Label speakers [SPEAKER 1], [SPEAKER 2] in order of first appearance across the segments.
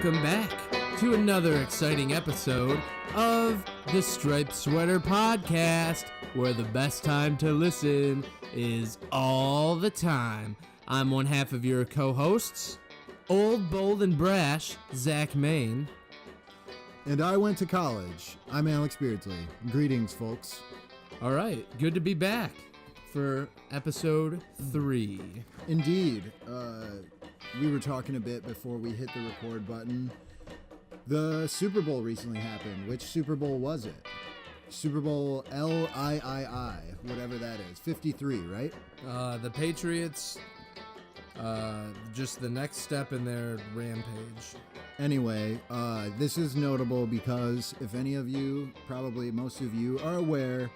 [SPEAKER 1] welcome back to another exciting episode of the Striped Sweater Podcast, where the best time to listen is all the time. I'm one half of your co-hosts, old, bold, and brash, Zach Main.
[SPEAKER 2] And I went to college. I'm Alex Beardsley. Greetings, folks.
[SPEAKER 1] All right, good to be back for episode 3.
[SPEAKER 2] Indeed. We were talking a bit before we hit the record button. The Super Bowl recently happened. Which Super Bowl was it? Super Bowl LIII, whatever that is. 53, right?
[SPEAKER 1] The Patriots, just the next step in their rampage.
[SPEAKER 2] Anyway, this is notable because if any of you, probably most of you, are aware,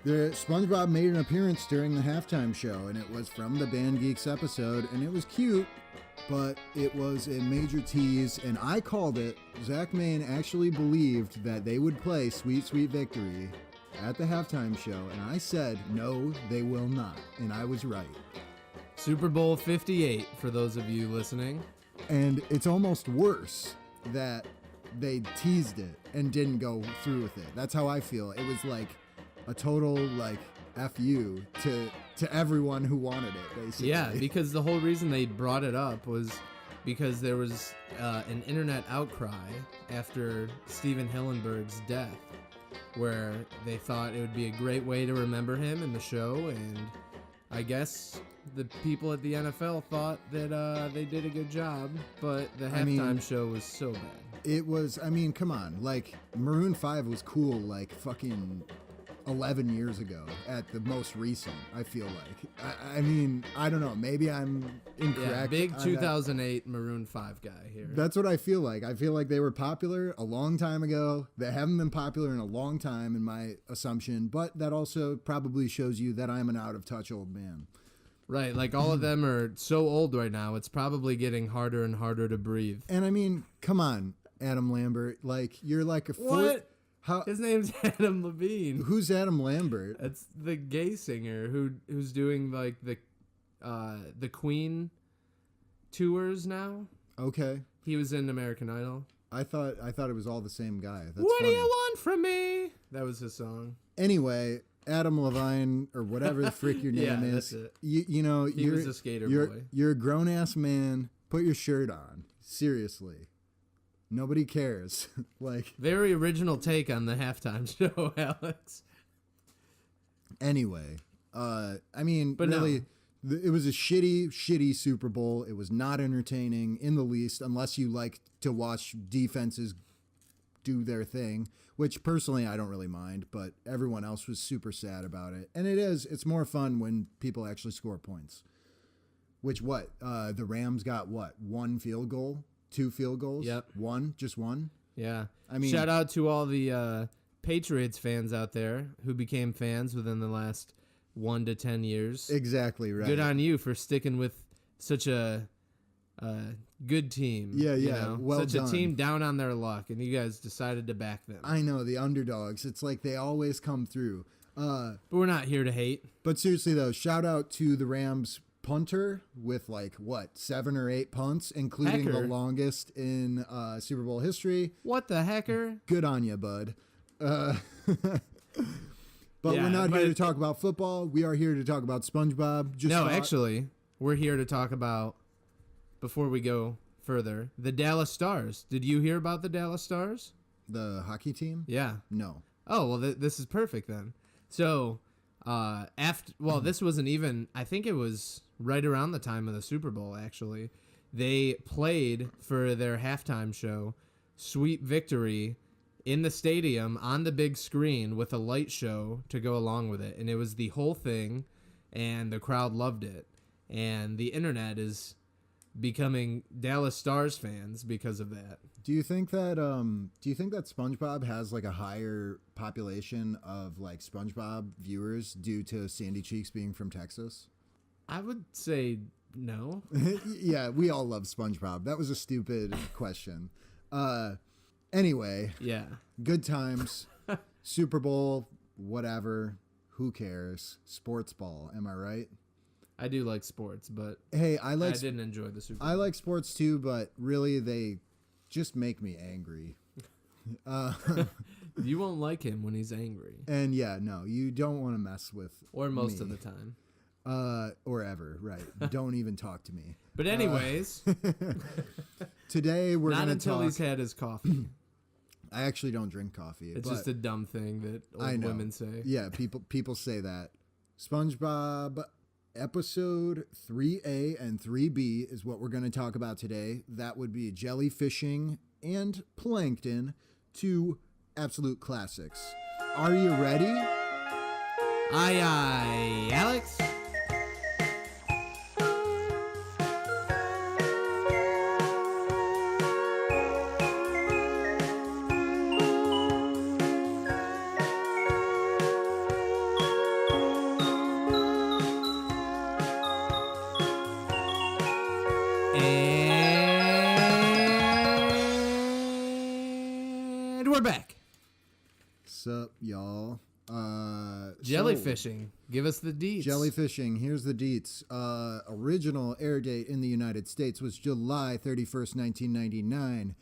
[SPEAKER 2] the SpongeBob made an appearance during the halftime show, and it was from the Band Geeks episode, and it was cute, but it was a major tease, and I called it. Zach Main actually believed that they would play Sweet Sweet Victory at the halftime show, and I said, no, they will not, and I was right.
[SPEAKER 1] Super Bowl 58, for those of you listening.
[SPEAKER 2] And it's almost worse that they teased it and didn't go through with it. That's how I feel. It was like a total, like, F you to everyone who wanted it, basically.
[SPEAKER 1] Yeah, because the whole reason they brought it up was because there was an internet outcry after Steven Hillenburg's death, where they thought it would be a great way to remember him in the show, and I guess the people at the NFL thought that they did a good job, but the halftime show was so bad.
[SPEAKER 2] It was, come on, like, Maroon 5 was cool, like, fucking 11 years ago at the most recent, I feel like. I don't know, maybe I'm incorrect.
[SPEAKER 1] Yeah, big 2008 Maroon 5 guy here.
[SPEAKER 2] That's what I feel like. I feel like they were popular a long time ago. They haven't been popular in a long time, in my assumption, but that also probably shows you that I'm an out-of-touch old man.
[SPEAKER 1] Right, like all of them are so old right now, it's probably getting harder and harder to breathe.
[SPEAKER 2] And come on, Adam Lambert, like, you're like a...
[SPEAKER 1] What? His name's Adam Levine.
[SPEAKER 2] Who's Adam Lambert?
[SPEAKER 1] That's the gay singer who's doing like the Queen tours now.
[SPEAKER 2] Okay.
[SPEAKER 1] He was in American Idol.
[SPEAKER 2] I thought it was all the same guy. That's
[SPEAKER 1] what
[SPEAKER 2] funny.
[SPEAKER 1] do you want from me? That was his song.
[SPEAKER 2] Anyway, Adam Levine, or whatever the frick your name is.
[SPEAKER 1] That's it.
[SPEAKER 2] You know,
[SPEAKER 1] he was a skater boy.
[SPEAKER 2] You're a grown ass man. Put your shirt on. Seriously. Nobody cares. Like,
[SPEAKER 1] very original take on the halftime show, Alex.
[SPEAKER 2] Anyway, but really,
[SPEAKER 1] no.
[SPEAKER 2] It was a shitty Super Bowl. It was not entertaining in the least, unless you like to watch defenses do their thing, which personally I don't really mind, but everyone else was super sad about it. And it's more fun when people actually score points. Which the Rams got one field goal? 2 field goals?
[SPEAKER 1] Yep.
[SPEAKER 2] Just one?
[SPEAKER 1] Yeah. Shout out to all the Patriots fans out there who became fans within the last 1 to 10 years.
[SPEAKER 2] Exactly right.
[SPEAKER 1] Good on you for sticking with such a good team.
[SPEAKER 2] Yeah.
[SPEAKER 1] You know?
[SPEAKER 2] Well
[SPEAKER 1] such
[SPEAKER 2] done.
[SPEAKER 1] a team down on their luck, and you guys decided to back them.
[SPEAKER 2] I know, the underdogs. It's like they always come through.
[SPEAKER 1] But we're not here to hate.
[SPEAKER 2] But seriously, though, shout out to the Rams punter with 7 or 8 punts, including the longest in Super Bowl history.
[SPEAKER 1] What the hecker?
[SPEAKER 2] Good on you, bud. But we're not here to talk about football. We are here to talk about SpongeBob.
[SPEAKER 1] Actually, we're here to talk about, before we go further, the Dallas Stars. Did you hear about the Dallas Stars?
[SPEAKER 2] The hockey team?
[SPEAKER 1] Yeah.
[SPEAKER 2] No.
[SPEAKER 1] Oh, well, this is perfect then. So, this wasn't even, I think it was right around the time of the Super Bowl, actually. They played for their halftime show, Sweet Victory, in the stadium on the big screen with a light show to go along with it. And it was the whole thing, and the crowd loved it. And the internet is becoming Dallas Stars fans because of that.
[SPEAKER 2] Do you think that SpongeBob has like a higher population of like SpongeBob viewers due to Sandy Cheeks being from Texas?
[SPEAKER 1] I would say no.
[SPEAKER 2] Yeah, we all love SpongeBob. That was a stupid question. Anyway.
[SPEAKER 1] Yeah.
[SPEAKER 2] Good times. Super Bowl, whatever. Who cares? Sports ball, am I right?
[SPEAKER 1] I do like sports, but
[SPEAKER 2] Hey,
[SPEAKER 1] I didn't enjoy the Super Bowl.
[SPEAKER 2] I like sports too, but really they just make me angry.
[SPEAKER 1] You won't like him when he's angry.
[SPEAKER 2] And yeah, no, you don't want to mess with
[SPEAKER 1] Or most
[SPEAKER 2] me.
[SPEAKER 1] of the time.
[SPEAKER 2] Or ever, right. Don't even talk to me.
[SPEAKER 1] But anyways.
[SPEAKER 2] Today we're going to talk.
[SPEAKER 1] Not until he's had his coffee.
[SPEAKER 2] I actually don't drink coffee.
[SPEAKER 1] It's just a dumb thing that old women say.
[SPEAKER 2] Yeah, people say that. SpongeBob episode 3A and 3B is what we're going to talk about today. That would be Jellyfishing and Plankton, two absolute classics. Are you ready?
[SPEAKER 1] Aye, aye, Alex. And we're back.
[SPEAKER 2] Sup, y'all?
[SPEAKER 1] Jellyfishing. Give us the deets.
[SPEAKER 2] Jellyfishing. Here's the deets. Original air date in the United States was July 31st, 1999.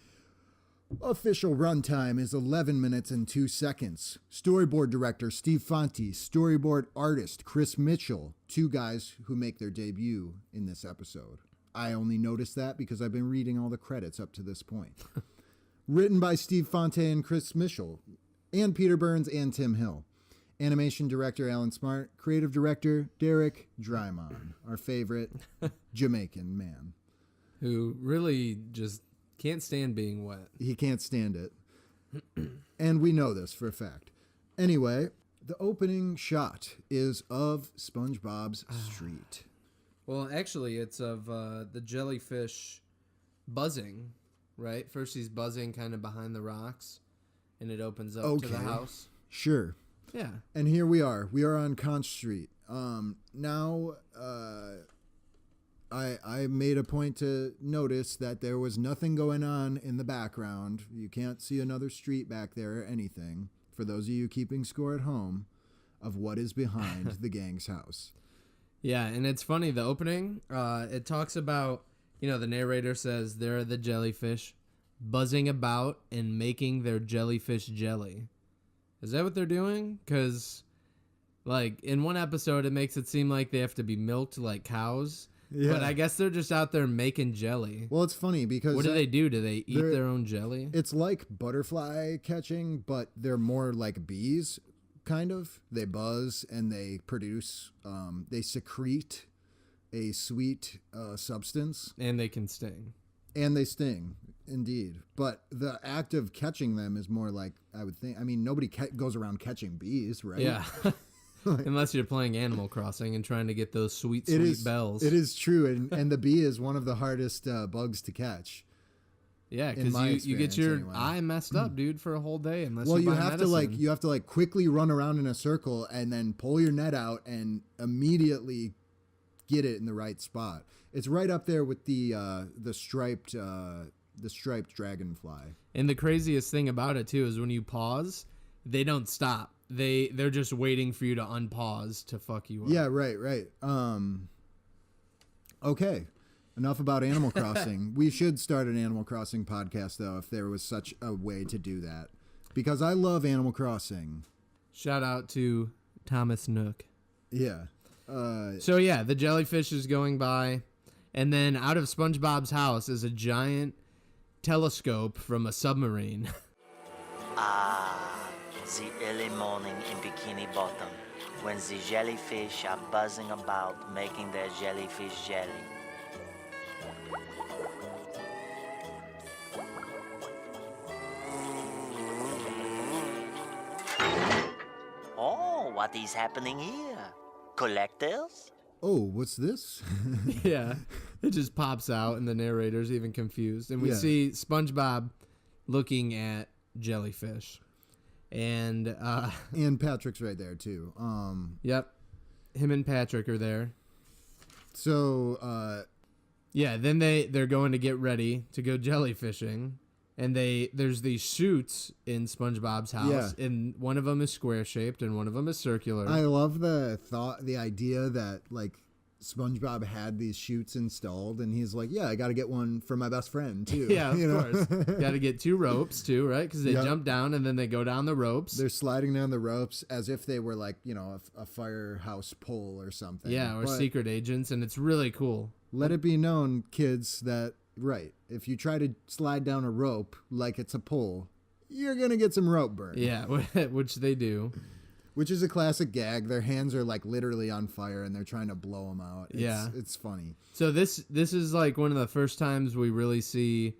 [SPEAKER 2] Official runtime is 11 minutes and 2 seconds. Storyboard director Steve Fonte. Storyboard artist Chris Mitchell. Two guys who make their debut in this episode. I only noticed that because I've been reading all the credits up to this point. Written by Steve Fonte and Chris Mitchell. And Peter Burns and Tim Hill. Animation director Alan Smart. Creative director Derek Drymon. Our favorite Jamaican man.
[SPEAKER 1] Who really just can't stand being wet.
[SPEAKER 2] He can't stand it. And we know this for a fact. Anyway, the opening shot is of SpongeBob's street.
[SPEAKER 1] Well, actually, it's of the jellyfish buzzing, right? First he's buzzing kind of behind the rocks, and it opens up to the house.
[SPEAKER 2] Sure.
[SPEAKER 1] Yeah.
[SPEAKER 2] And here we are. We are on Conch Street. Now, I made a point to notice that there was nothing going on in the background. You can't see another street back there or anything. For those of you keeping score at home of what is behind the gang's house.
[SPEAKER 1] Yeah, and it's funny, the opening, it talks about, the narrator says there are the jellyfish buzzing about and making their jellyfish jelly. Is that what they're doing? Because, in one episode, it makes it seem like they have to be milked like cows. Yeah. But I guess they're just out there making jelly.
[SPEAKER 2] Well, it's funny because...
[SPEAKER 1] What do they do? Do they eat their own jelly?
[SPEAKER 2] It's like butterfly catching, but they're more like bees, kind of. They buzz and they produce... they secrete a sweet substance.
[SPEAKER 1] And they can sting.
[SPEAKER 2] And they sting, indeed. But the act of catching them is more like, I would think... I mean, nobody goes around catching bees, right?
[SPEAKER 1] Yeah. Unless you're playing Animal Crossing and trying to get those sweet bells.
[SPEAKER 2] It is true, and the bee is one of the hardest bugs to catch.
[SPEAKER 1] Yeah, because you get your eye messed up, dude, for a whole day unless you buy medicine.
[SPEAKER 2] You have to quickly run around in a circle and then pull your net out and immediately get it in the right spot. It's right up there with the striped dragonfly. And
[SPEAKER 1] the craziest thing about it too is when you pause, they don't stop. They're just waiting for you to unpause to fuck you up.
[SPEAKER 2] Yeah, right. Okay. Enough about Animal Crossing. We should start an Animal Crossing podcast, though, if there was such a way to do that. Because I love Animal Crossing.
[SPEAKER 1] Shout out to Thomas Nook.
[SPEAKER 2] Yeah.
[SPEAKER 1] So, yeah, the jellyfish is going by. And then out of SpongeBob's house is a giant telescope from a submarine.
[SPEAKER 3] The early morning in Bikini Bottom, when the jellyfish are buzzing about making their jellyfish jelly. Oh, what is happening here? Collectors?
[SPEAKER 2] Oh, what's this?
[SPEAKER 1] Yeah, it just pops out and the narrator's even confused. And we see SpongeBob looking at jellyfish. And
[SPEAKER 2] Patrick's right there too.
[SPEAKER 1] Yep, him and Patrick are there.
[SPEAKER 2] So
[SPEAKER 1] then they're going to get ready to go jellyfishing, and there's these chutes in SpongeBob's house, and one of them is square shaped and one of them is circular.
[SPEAKER 2] I love the idea that SpongeBob had these chutes installed, and he's like, "Yeah, I got to get one for my best friend too."
[SPEAKER 1] Yeah, of course. Got to get 2 ropes too, right? Because they
[SPEAKER 2] Yep.
[SPEAKER 1] jump down and then they go down the ropes.
[SPEAKER 2] They're sliding down the ropes as if they were like, a firehouse pole or something.
[SPEAKER 1] Yeah, or
[SPEAKER 2] But
[SPEAKER 1] secret agents, and it's really cool.
[SPEAKER 2] let it be known, kids, that if you try to slide down a rope like it's a pole, you're gonna get some rope burn.
[SPEAKER 1] Yeah, which they do.
[SPEAKER 2] Which is a classic gag. Their hands are like literally on fire and they're trying to blow them out. It's funny.
[SPEAKER 1] So this is like one of the first times we really see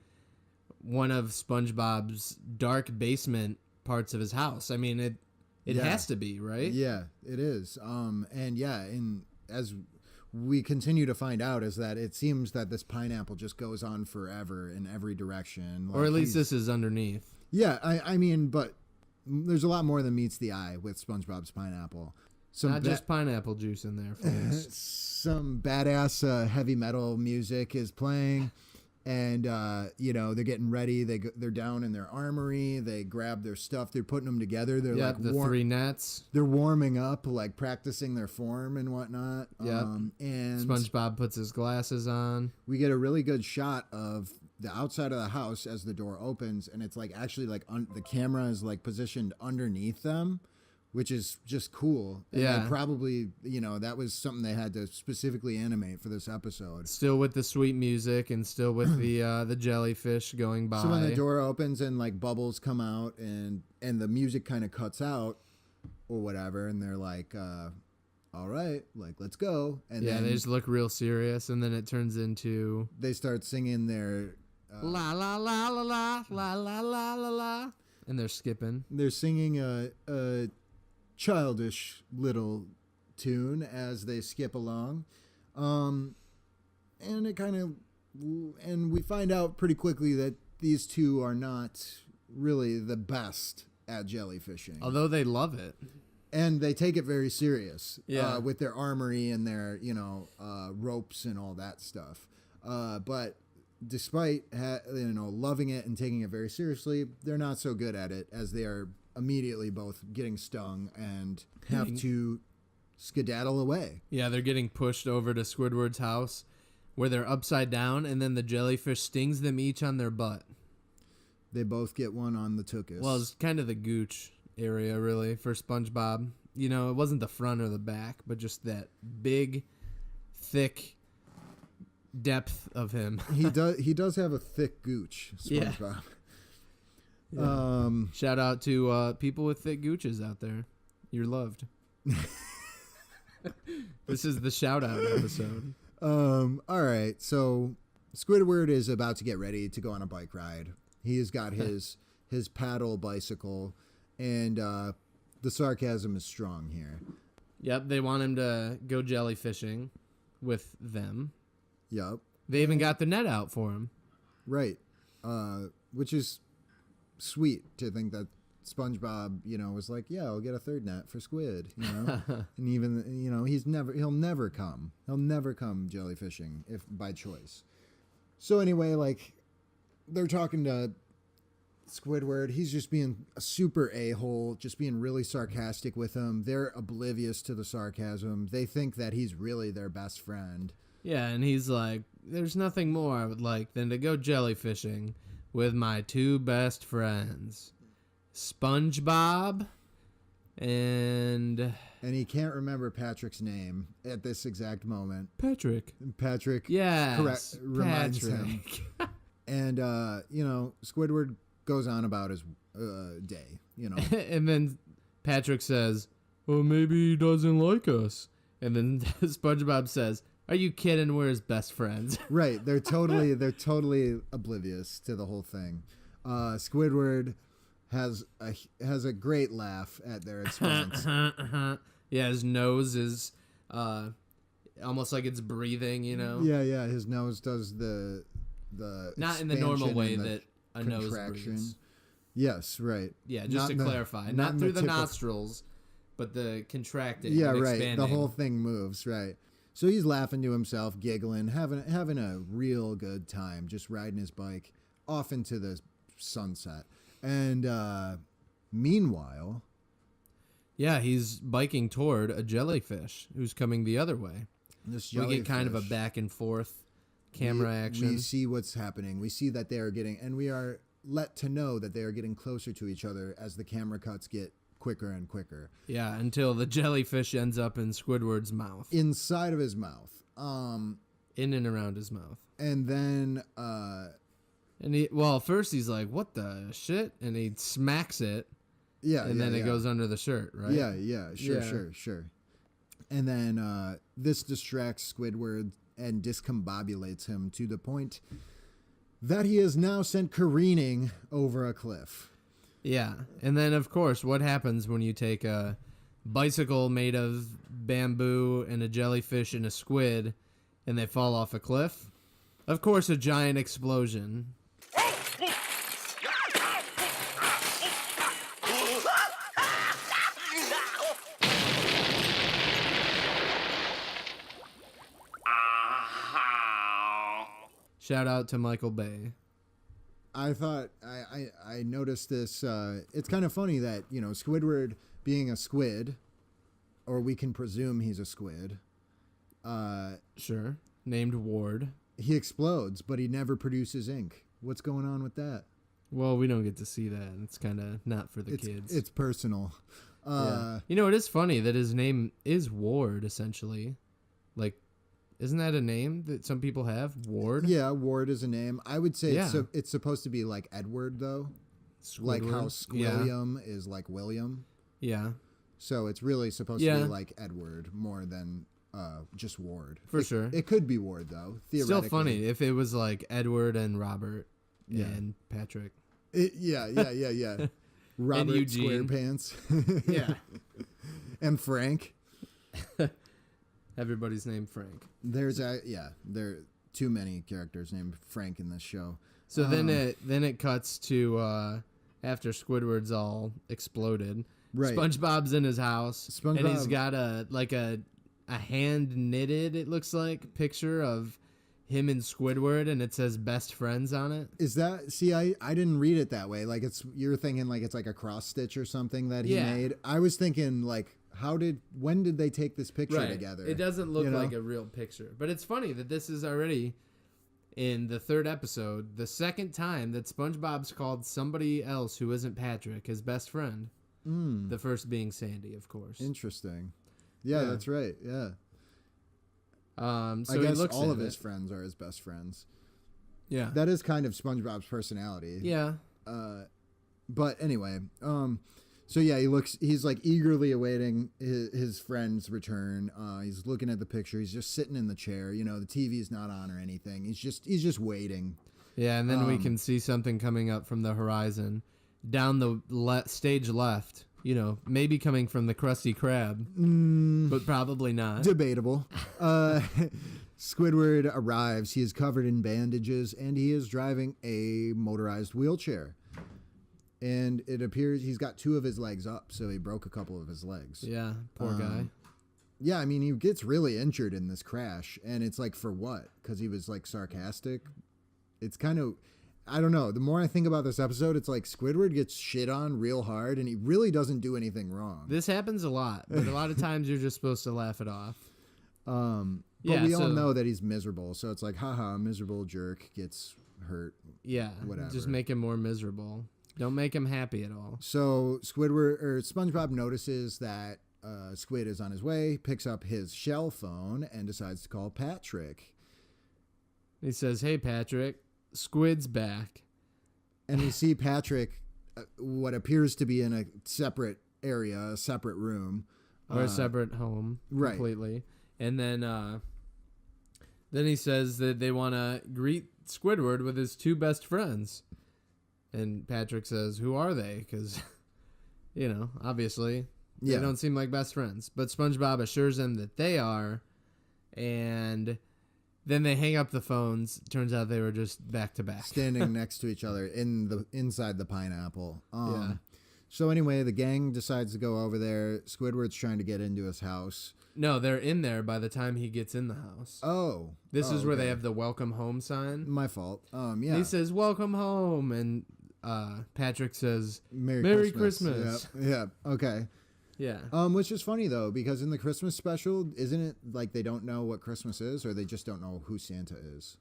[SPEAKER 1] one of SpongeBob's dark basement parts of his house. I mean, it has to be, right?
[SPEAKER 2] Yeah, it is. And as we continue to find out is that it seems that this pineapple just goes on forever in every direction.
[SPEAKER 1] Or at least this is underneath.
[SPEAKER 2] Yeah, I mean, but there's a lot more than meets the eye with SpongeBob's pineapple.
[SPEAKER 1] Not just pineapple juice in there, folks.
[SPEAKER 2] Some badass heavy metal music is playing, and they're getting ready. They're down in their armory. They grab their stuff. They're putting them together. They're like
[SPEAKER 1] the 3 nets.
[SPEAKER 2] They're warming up, like practicing their form and whatnot.
[SPEAKER 1] Yeah,
[SPEAKER 2] and
[SPEAKER 1] SpongeBob puts his glasses on.
[SPEAKER 2] We get a really good shot of the outside of the house as the door opens, and it's like actually like the camera is like positioned underneath them, which is just cool. And
[SPEAKER 1] yeah,
[SPEAKER 2] they probably that was something they had to specifically animate for this episode.
[SPEAKER 1] Still with the sweet music and still with the jellyfish going by.
[SPEAKER 2] So when the door opens and like bubbles come out and the music kind of cuts out or whatever, and they're like, all right, like let's go. And then
[SPEAKER 1] they just look real serious, and then it turns into
[SPEAKER 2] they start singing their
[SPEAKER 1] la la la la la la la la la la, and they're skipping.
[SPEAKER 2] They're singing a childish little tune as they skip along, and we find out pretty quickly that these two are not really the best at jellyfishing,
[SPEAKER 1] although they love it.
[SPEAKER 2] And they take it very serious,
[SPEAKER 1] yeah,
[SPEAKER 2] with their armory and their ropes and all that stuff. But despite loving it and taking it very seriously, they're not so good at it, as they are immediately both getting stung and have to skedaddle away.
[SPEAKER 1] Yeah, they're getting pushed over to Squidward's house, where they're upside down, and then the jellyfish stings them each on their butt.
[SPEAKER 2] They both get one on the tuchus.
[SPEAKER 1] Well, it's kind of the gooch area, really, for SpongeBob. It wasn't the front or the back, but just that big, thick depth of him.
[SPEAKER 2] He does have a thick gooch, SpongeBob.
[SPEAKER 1] Yeah. Shout out to people with thick gooches out there. You're loved. This is the shout out episode.
[SPEAKER 2] All right, so Squidward is about to get ready to go on a bike ride. He has got his paddle bicycle, and the sarcasm is strong here.
[SPEAKER 1] Yep, they want him to go jellyfishing with them.
[SPEAKER 2] Yep.
[SPEAKER 1] They even got the net out for him.
[SPEAKER 2] Right. Which is sweet to think that SpongeBob, was like, yeah, I'll get a third net for Squid, and even, he'll never come jellyfishing if by choice. So anyway, like, they're talking to Squidward. He's just being a super a-hole, just being really sarcastic with him. They're oblivious to the sarcasm. They think that he's really their best friend.
[SPEAKER 1] Yeah, and he's like, there's nothing more I would like than to go jellyfishing with my 2 best friends, SpongeBob and
[SPEAKER 2] he can't remember Patrick's name at this exact moment.
[SPEAKER 1] Patrick.
[SPEAKER 2] Yes.
[SPEAKER 1] Correct.
[SPEAKER 2] Reminds him. And, Squidward goes on about his day,
[SPEAKER 1] And then Patrick says, well, maybe he doesn't like us. And then SpongeBob says, are you kidding? We're his best friends.
[SPEAKER 2] Right. They're totally oblivious to the whole thing. Squidward has a great laugh at their expense.
[SPEAKER 1] Yeah, his nose is almost like it's breathing,
[SPEAKER 2] Yeah. His nose does the
[SPEAKER 1] not in the normal way that a nose breathes.
[SPEAKER 2] Yes, right.
[SPEAKER 1] Yeah, just to clarify, not through the nostrils, but the contracting.
[SPEAKER 2] Yeah,
[SPEAKER 1] and
[SPEAKER 2] right.
[SPEAKER 1] expanding.
[SPEAKER 2] The whole thing moves, right. So he's laughing to himself, giggling, having a real good time, just riding his bike off into the sunset. And meanwhile,
[SPEAKER 1] yeah, he's biking toward a jellyfish who's coming the other way. We get kind of a back and forth camera action.
[SPEAKER 2] We see what's happening. We see that they are getting, and we are let to know that they are getting closer to each other as the camera cuts get quicker and quicker.
[SPEAKER 1] Yeah, until the jellyfish ends up in Squidward's mouth.
[SPEAKER 2] Inside of his mouth.
[SPEAKER 1] In and around his mouth.
[SPEAKER 2] And then...
[SPEAKER 1] first he's like, what the shit? And he smacks it.
[SPEAKER 2] Yeah,
[SPEAKER 1] and then it goes under the shirt, right?
[SPEAKER 2] Yeah, sure. And then this distracts Squidward and discombobulates him to the point that he is now sent careening over a cliff.
[SPEAKER 1] Yeah, and then, of course, what happens when you take a bicycle made of bamboo and a jellyfish and a squid and they fall off a cliff? Of course, a giant explosion. Shout out to Michael Bay.
[SPEAKER 2] I thought I noticed this. It's kind of funny that, you know, Squidward being a squid, or we can presume he's a squid.
[SPEAKER 1] Sure. Named Ward.
[SPEAKER 2] He explodes, but he never produces ink. What's going on with that?
[SPEAKER 1] Well, we don't get to see that. It's kind of not for the kids.
[SPEAKER 2] It's personal.
[SPEAKER 1] Yeah. You know, it is funny that his name is Ward, essentially. Like, isn't that a name that some people have? Ward?
[SPEAKER 2] Yeah, Ward is a name. I would say it's supposed to be like Edward, though.
[SPEAKER 1] Squidward?
[SPEAKER 2] Like how Squilliam is like William.
[SPEAKER 1] Yeah.
[SPEAKER 2] So it's really supposed to be like Edward more than just Ward.
[SPEAKER 1] For sure.
[SPEAKER 2] It could be Ward, though, theoretically.
[SPEAKER 1] Still funny if it was like Edward and Robert and Patrick.
[SPEAKER 2] Yeah. Robert
[SPEAKER 1] and Eugene.
[SPEAKER 2] Squarepants.
[SPEAKER 1] Yeah.
[SPEAKER 2] And Frank.
[SPEAKER 1] Everybody's named Frank.
[SPEAKER 2] There are too many characters named Frank in this show.
[SPEAKER 1] So then it cuts to after Squidward's all exploded.
[SPEAKER 2] Right.
[SPEAKER 1] SpongeBob's in his house, and he's got a hand knitted, it looks like, picture of him and Squidward, and it says best friends on it.
[SPEAKER 2] Is that, see, I didn't read it that way. Like, you're thinking like it's like a cross stitch or something that he made. I was thinking like, when did they take this picture together?
[SPEAKER 1] It doesn't look like a real picture. But it's funny that this is already in the third episode, the second time that SpongeBob's called somebody else who isn't Patrick his best friend. The first being Sandy, of course.
[SPEAKER 2] Interesting. Yeah, that's right. Yeah.
[SPEAKER 1] So
[SPEAKER 2] I guess
[SPEAKER 1] he looks
[SPEAKER 2] all of
[SPEAKER 1] at
[SPEAKER 2] his friends are his best friends.
[SPEAKER 1] Yeah.
[SPEAKER 2] That is kind of SpongeBob's personality.
[SPEAKER 1] Yeah.
[SPEAKER 2] But anyway, so yeah, he's like eagerly awaiting his friend's return. He's looking at the picture. He's just sitting in the chair. You know, the TV's not on or anything. He's just waiting.
[SPEAKER 1] Yeah, and then we can see something coming up from the horizon. Down the stage left, you know, maybe coming from the Krusty Krab, but probably not.
[SPEAKER 2] Debatable. Squidward arrives. He is covered in bandages, and he is driving a motorized wheelchair. And it appears he's got 2 of his legs up, so he broke a couple of his legs.
[SPEAKER 1] Yeah, poor guy.
[SPEAKER 2] Yeah, I mean, he gets really injured in this crash, and it's like, for what? Because he was, like, sarcastic? It's kind of... I don't know. The more I think about this episode, it's like Squidward gets shit on real hard, and he really doesn't do anything wrong.
[SPEAKER 1] This happens a lot, but a lot of times you're just supposed to laugh it off.
[SPEAKER 2] But we all know that he's miserable, so it's like, haha, miserable jerk gets hurt.
[SPEAKER 1] Yeah,
[SPEAKER 2] whatever.
[SPEAKER 1] Just make him more miserable. Don't make him happy at all.
[SPEAKER 2] So SpongeBob notices that Squid is on his way, picks up his shell phone, and decides to call Patrick.
[SPEAKER 1] He says, "Hey, Patrick. Squid's back."
[SPEAKER 2] And we see Patrick, what appears to be in a separate area, a separate room.
[SPEAKER 1] Or a separate home.
[SPEAKER 2] Right.
[SPEAKER 1] Completely. And then he says that they want to greet Squidward with his 2 best friends. And Patrick says, who are they? Because, you know, obviously, they don't seem like best friends. But SpongeBob assures him that they are. And... then they hang up the phones. Turns out they were just back to back,
[SPEAKER 2] standing next to each other inside the pineapple. So anyway, the gang decides to go over there. Squidward's trying to get into his house.
[SPEAKER 1] No, they're in there by the time he gets in the house.
[SPEAKER 2] Oh,
[SPEAKER 1] this is where they have the welcome home sign.
[SPEAKER 2] My fault. Yeah.
[SPEAKER 1] He says welcome home, and Patrick says
[SPEAKER 2] Merry
[SPEAKER 1] Christmas.
[SPEAKER 2] Yeah. Okay.
[SPEAKER 1] Yeah.
[SPEAKER 2] Which is funny though, because in the Christmas special, isn't it like they don't know what Christmas is, or they just don't know who Santa is?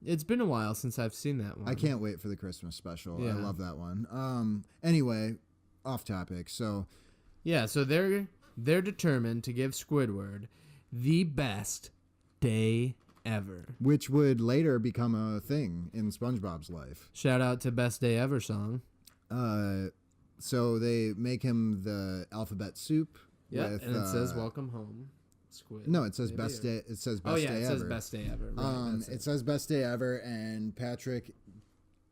[SPEAKER 1] It's been a while since I've seen that one.
[SPEAKER 2] I can't wait for the Christmas special.
[SPEAKER 1] Yeah.
[SPEAKER 2] I love that one. Anyway, off topic. So
[SPEAKER 1] Yeah, so they're determined to give Squidward the best day ever.
[SPEAKER 2] which would later become a thing in SpongeBob's life.
[SPEAKER 1] Shout out to Best Day Ever song.
[SPEAKER 2] So they make him the alphabet soup.
[SPEAKER 1] Yeah,
[SPEAKER 2] with,
[SPEAKER 1] and it says "Welcome home, Squid."
[SPEAKER 2] No, it says
[SPEAKER 1] Maybe,
[SPEAKER 2] best
[SPEAKER 1] or-
[SPEAKER 2] day. It says best
[SPEAKER 1] Oh yeah,
[SPEAKER 2] day
[SPEAKER 1] it
[SPEAKER 2] ever.
[SPEAKER 1] says Best Day Ever. Right, that's
[SPEAKER 2] It says best day ever, and Patrick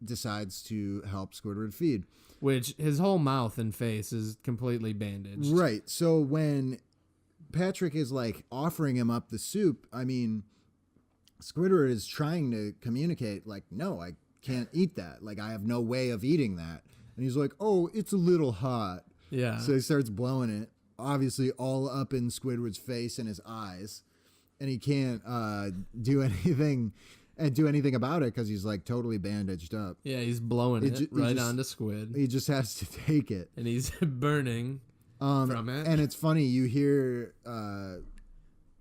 [SPEAKER 2] decides to help Squidward feed.
[SPEAKER 1] Which his whole mouth and face is completely bandaged.
[SPEAKER 2] Right. So when Patrick is like offering him up the soup, I mean, Squidward is trying to communicate like, no, I can't eat that. Like, I have no way of eating that. And he's like, oh, it's a little hot.
[SPEAKER 1] Yeah.
[SPEAKER 2] So he starts blowing it, obviously all up in Squidward's face and his eyes. And he can't do anything about it because he's like totally bandaged up.
[SPEAKER 1] Yeah, he's blowing it right onto Squid.
[SPEAKER 2] He just has to take it.
[SPEAKER 1] And he's burning from it.
[SPEAKER 2] And it's funny, you hear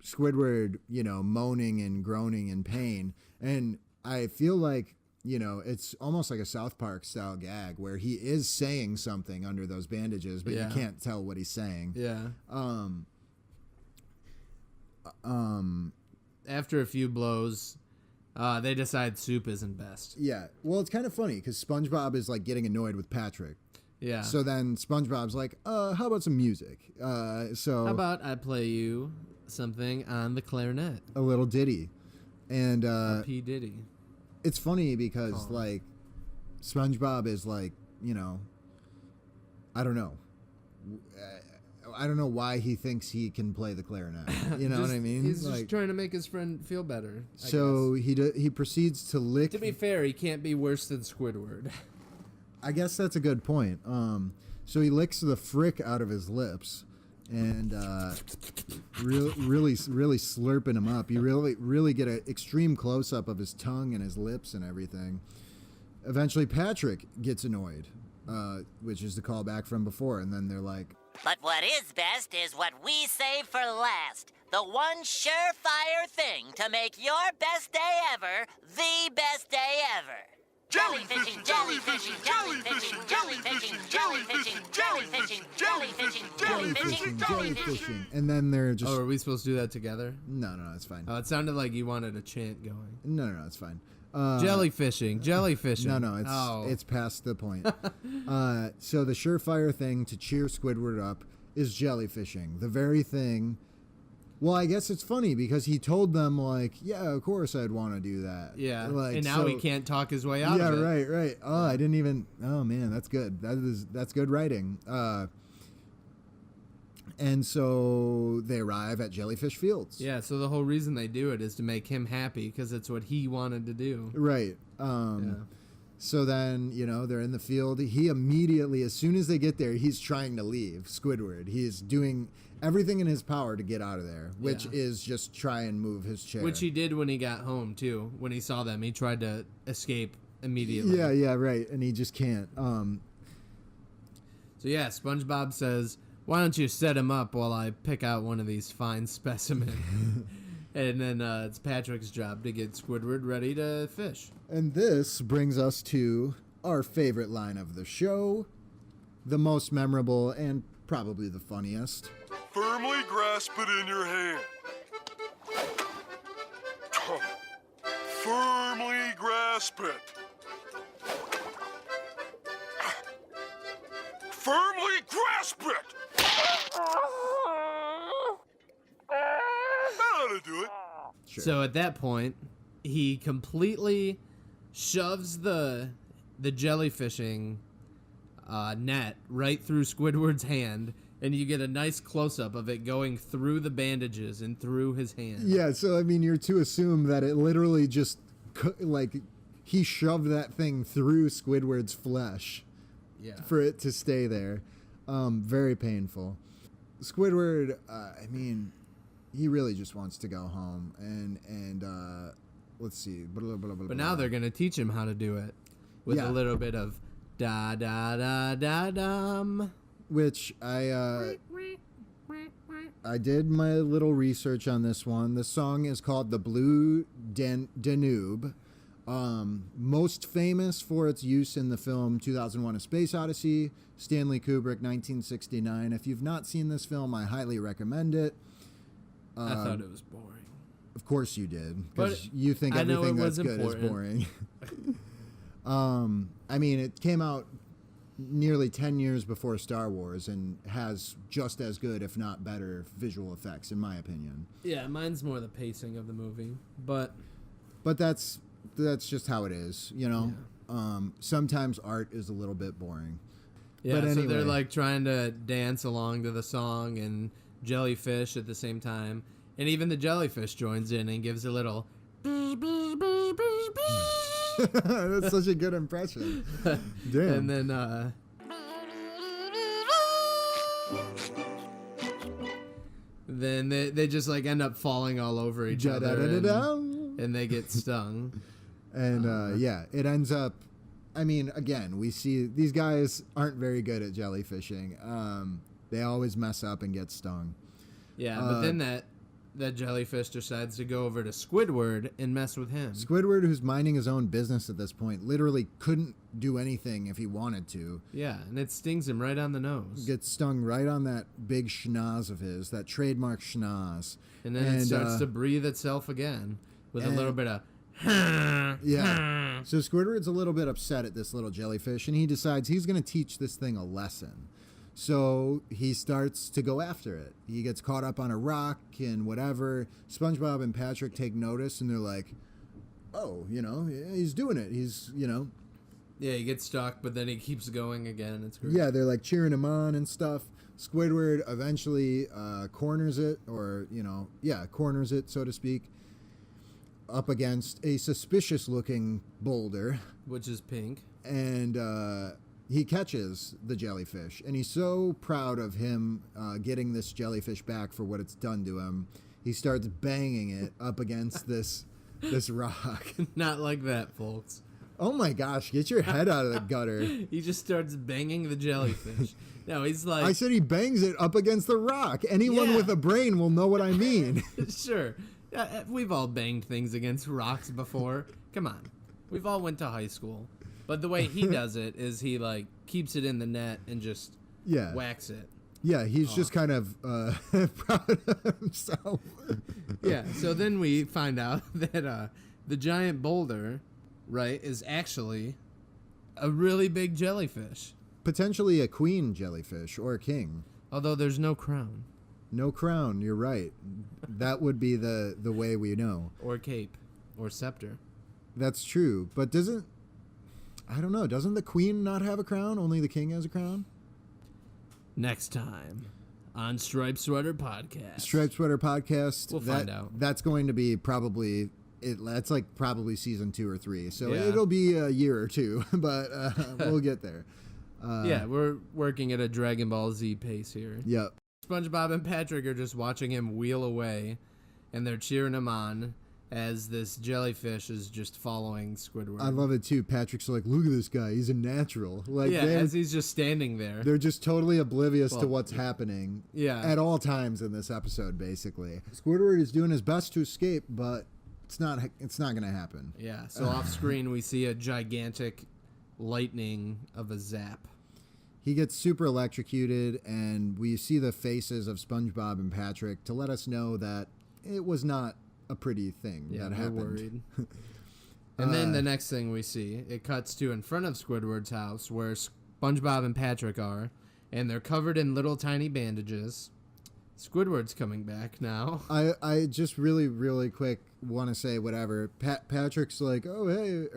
[SPEAKER 2] Squidward, moaning and groaning in pain. And I feel like, it's almost like a South Park style gag where he is saying something under those bandages, but you can't tell what he's saying.
[SPEAKER 1] Yeah. After a few blows, they decide soup isn't best.
[SPEAKER 2] Yeah. Well, it's kind of funny because SpongeBob is like getting annoyed with Patrick.
[SPEAKER 1] Yeah.
[SPEAKER 2] So then SpongeBob's like, how about some music?
[SPEAKER 1] How about I play you something on the clarinet?
[SPEAKER 2] A little ditty. And
[SPEAKER 1] P. Diddy.
[SPEAKER 2] it's funny because like SpongeBob is like, I don't know. I don't know why he thinks he can play the clarinet. You know what I mean?
[SPEAKER 1] He's
[SPEAKER 2] like,
[SPEAKER 1] just trying to make his friend feel better.
[SPEAKER 2] so he proceeds to lick.
[SPEAKER 1] To be fair, he can't be worse than Squidward.
[SPEAKER 2] I guess that's a good point. So he licks the frick out of his lips, and really slurping him up. You really get an extreme close up of his tongue and his lips and everything. Eventually, Patrick gets annoyed, which is the callback from before, and then they're like,
[SPEAKER 4] But what is best is what we save for last. The one surefire thing to make your best day ever the best day ever. Jellyfishing, jellyfishing, jellyfishing, jellyfishing, jellyfishing, jellyfishing, jellyfishing, jellyfishing, jellyfishing.
[SPEAKER 2] and then they're just.
[SPEAKER 1] Oh, are we supposed to do that together?
[SPEAKER 2] No, it's fine.
[SPEAKER 1] Oh, it sounded like you wanted a chant going.
[SPEAKER 2] No, it's fine.
[SPEAKER 1] Jellyfishing.
[SPEAKER 2] No, it's past the point. So the surefire thing to cheer Squidward up is jellyfishing. The very thing. Well, I guess it's funny because he told them like, yeah, of course I'd want to do that.
[SPEAKER 1] Yeah,
[SPEAKER 2] like,
[SPEAKER 1] and now he can't talk his way out of it.
[SPEAKER 2] Yeah, right. Oh, I didn't even. Oh man, that's good. That's good writing. And so they arrive at Jellyfish Fields.
[SPEAKER 1] Yeah, so the whole reason they do it is to make him happy because it's what he wanted to do.
[SPEAKER 2] Right. So then, they're in the field. He immediately, as soon as they get there, he's trying to leave, Squidward. He's doing everything in his power to get out of there, which is just try and move his chair.
[SPEAKER 1] Which he did when he got home, too. When he saw them, he tried to escape immediately.
[SPEAKER 2] Yeah, right. And he just can't.
[SPEAKER 1] So, yeah, SpongeBob says, why don't you set him up while I pick out one of these fine specimens? And then it's Patrick's job to get Squidward ready to fish.
[SPEAKER 2] And this brings us to our favorite line of the show, the most memorable and probably the funniest.
[SPEAKER 5] Firmly grasp it in your hand. Firmly grasp it. Firmly grasp it. That ought to do it.
[SPEAKER 2] Sure.
[SPEAKER 1] So at that point, he completely shoves the jellyfishing net right through Squidward's hand, and you get a nice close-up of it going through the bandages and through his hand.
[SPEAKER 2] Yeah, so I mean, you're to assume that it literally just, he shoved that thing through Squidward's flesh for it to stay there. Very painful. Squidward, he really just wants to go home, and let's see.
[SPEAKER 1] But now they're going to teach him how to do it with a little bit of da-da-da-da-dum.
[SPEAKER 2] which I did my little research on this one. The song is called The Blue Danube. Most famous for its use in the film 2001: A Space Odyssey, Stanley Kubrick, 1969. If you've not seen this film, I highly recommend it.
[SPEAKER 1] I thought it was boring.
[SPEAKER 2] Of course you did,
[SPEAKER 1] But
[SPEAKER 2] because you think
[SPEAKER 1] I know
[SPEAKER 2] everything
[SPEAKER 1] it
[SPEAKER 2] that's
[SPEAKER 1] was
[SPEAKER 2] good
[SPEAKER 1] important.
[SPEAKER 2] is boring. I mean, it came out nearly 10 years before Star Wars and has just as good, if not better, visual effects, in my opinion.
[SPEAKER 1] Yeah, mine's more the pacing of the movie, but
[SPEAKER 2] that's just how it is, you know. Sometimes art is a little bit boring.
[SPEAKER 1] yeah.
[SPEAKER 2] But
[SPEAKER 1] So
[SPEAKER 2] anyway.
[SPEAKER 1] they're like trying to dance along to the song and jellyfish at the same time, and even the jellyfish joins in and gives a little.
[SPEAKER 2] That's such a good impression. Damn.
[SPEAKER 1] And then they just like end up falling all over each other, and they get stung.
[SPEAKER 2] And yeah, it ends up. I mean, again, we see these guys aren't very good at jellyfishing. They always mess up and get stung.
[SPEAKER 1] Yeah, but then that jellyfish decides to go over to Squidward and mess with him.
[SPEAKER 2] Squidward, who's minding his own business at this point, literally couldn't do anything if he wanted to.
[SPEAKER 1] Yeah, and it stings him right on the nose.
[SPEAKER 2] Gets stung right on that big schnoz of his, that trademark schnoz.
[SPEAKER 1] And then it starts to breathe itself again with a
[SPEAKER 2] and-
[SPEAKER 1] little bit of.
[SPEAKER 2] Yeah. So Squidward's a little bit upset at this little jellyfish, and he decides he's going to teach this thing a lesson. So he starts to go after it. He gets caught up on a rock and whatever. SpongeBob and Patrick take notice, and they're like, oh, you know, yeah, he's doing it. He's, you know.
[SPEAKER 1] Yeah, he gets stuck, but then he keeps going again. It's great.
[SPEAKER 2] Yeah, they're like cheering him on and stuff. Squidward eventually corners it, or, you know, corners it, so to speak, up against a suspicious-looking boulder.
[SPEAKER 1] Which is pink.
[SPEAKER 2] And he catches the jellyfish, and he's so proud of him getting this jellyfish back for what it's done to him. He starts banging it up against this rock.
[SPEAKER 1] Not like that, folks.
[SPEAKER 2] Oh my gosh, get your head out of the gutter.
[SPEAKER 1] He just starts banging the jellyfish. No, he's like...
[SPEAKER 2] I said he bangs it up against the rock. Anyone
[SPEAKER 1] Yeah.
[SPEAKER 2] with a brain will know what I mean.
[SPEAKER 1] Sure. We've all banged things against rocks before. Come on. We've all went to high school. But the way he does it is he, like, keeps it in the net and just whacks it.
[SPEAKER 2] Yeah, he's just kind of proud of himself.
[SPEAKER 1] Yeah, so then we find out that the giant boulder, right, is actually a really big jellyfish.
[SPEAKER 2] Potentially a queen jellyfish or a king.
[SPEAKER 1] Although there's no crown.
[SPEAKER 2] No crown, you're right. That would be the way we know.
[SPEAKER 1] Or cape. Or scepter.
[SPEAKER 2] That's true. But doesn't the queen not have a crown? Only the king has a crown?
[SPEAKER 1] Next time on Striped Sweater Podcast.
[SPEAKER 2] Striped Sweater Podcast.
[SPEAKER 1] We'll find out.
[SPEAKER 2] That's going to be probably... That's like probably season 2 or 3. So
[SPEAKER 1] Yeah.
[SPEAKER 2] it'll be a year or two, but we'll get there.
[SPEAKER 1] Yeah, we're working at a Dragon Ball Z pace here.
[SPEAKER 2] Yep.
[SPEAKER 1] SpongeBob and Patrick are just watching him wheel away, and they're cheering him on as this jellyfish is just following Squidward.
[SPEAKER 2] I love it too. Patrick's like, look at this guy. He's a natural. Like,
[SPEAKER 1] Yeah, as he's just standing there.
[SPEAKER 2] they're just totally oblivious to
[SPEAKER 1] Well,
[SPEAKER 2] what's happening
[SPEAKER 1] Yeah.
[SPEAKER 2] at all times in this episode, basically. Squidward is doing his best to escape, but it's not going to happen.
[SPEAKER 1] Yeah, so off screen we see a gigantic lightning of a zap.
[SPEAKER 2] He gets super electrocuted, and we see the faces of SpongeBob and Patrick to let us know that it was not a pretty thing
[SPEAKER 1] Yeah,
[SPEAKER 2] that
[SPEAKER 1] we're
[SPEAKER 2] happened.
[SPEAKER 1] worried. And then the next thing we see, it cuts to in front of Squidward's house where SpongeBob and Patrick are, and they're covered in little tiny bandages. Squidward's coming back now.
[SPEAKER 2] I just really, really quick want to say whatever. Patrick's like, oh, hey,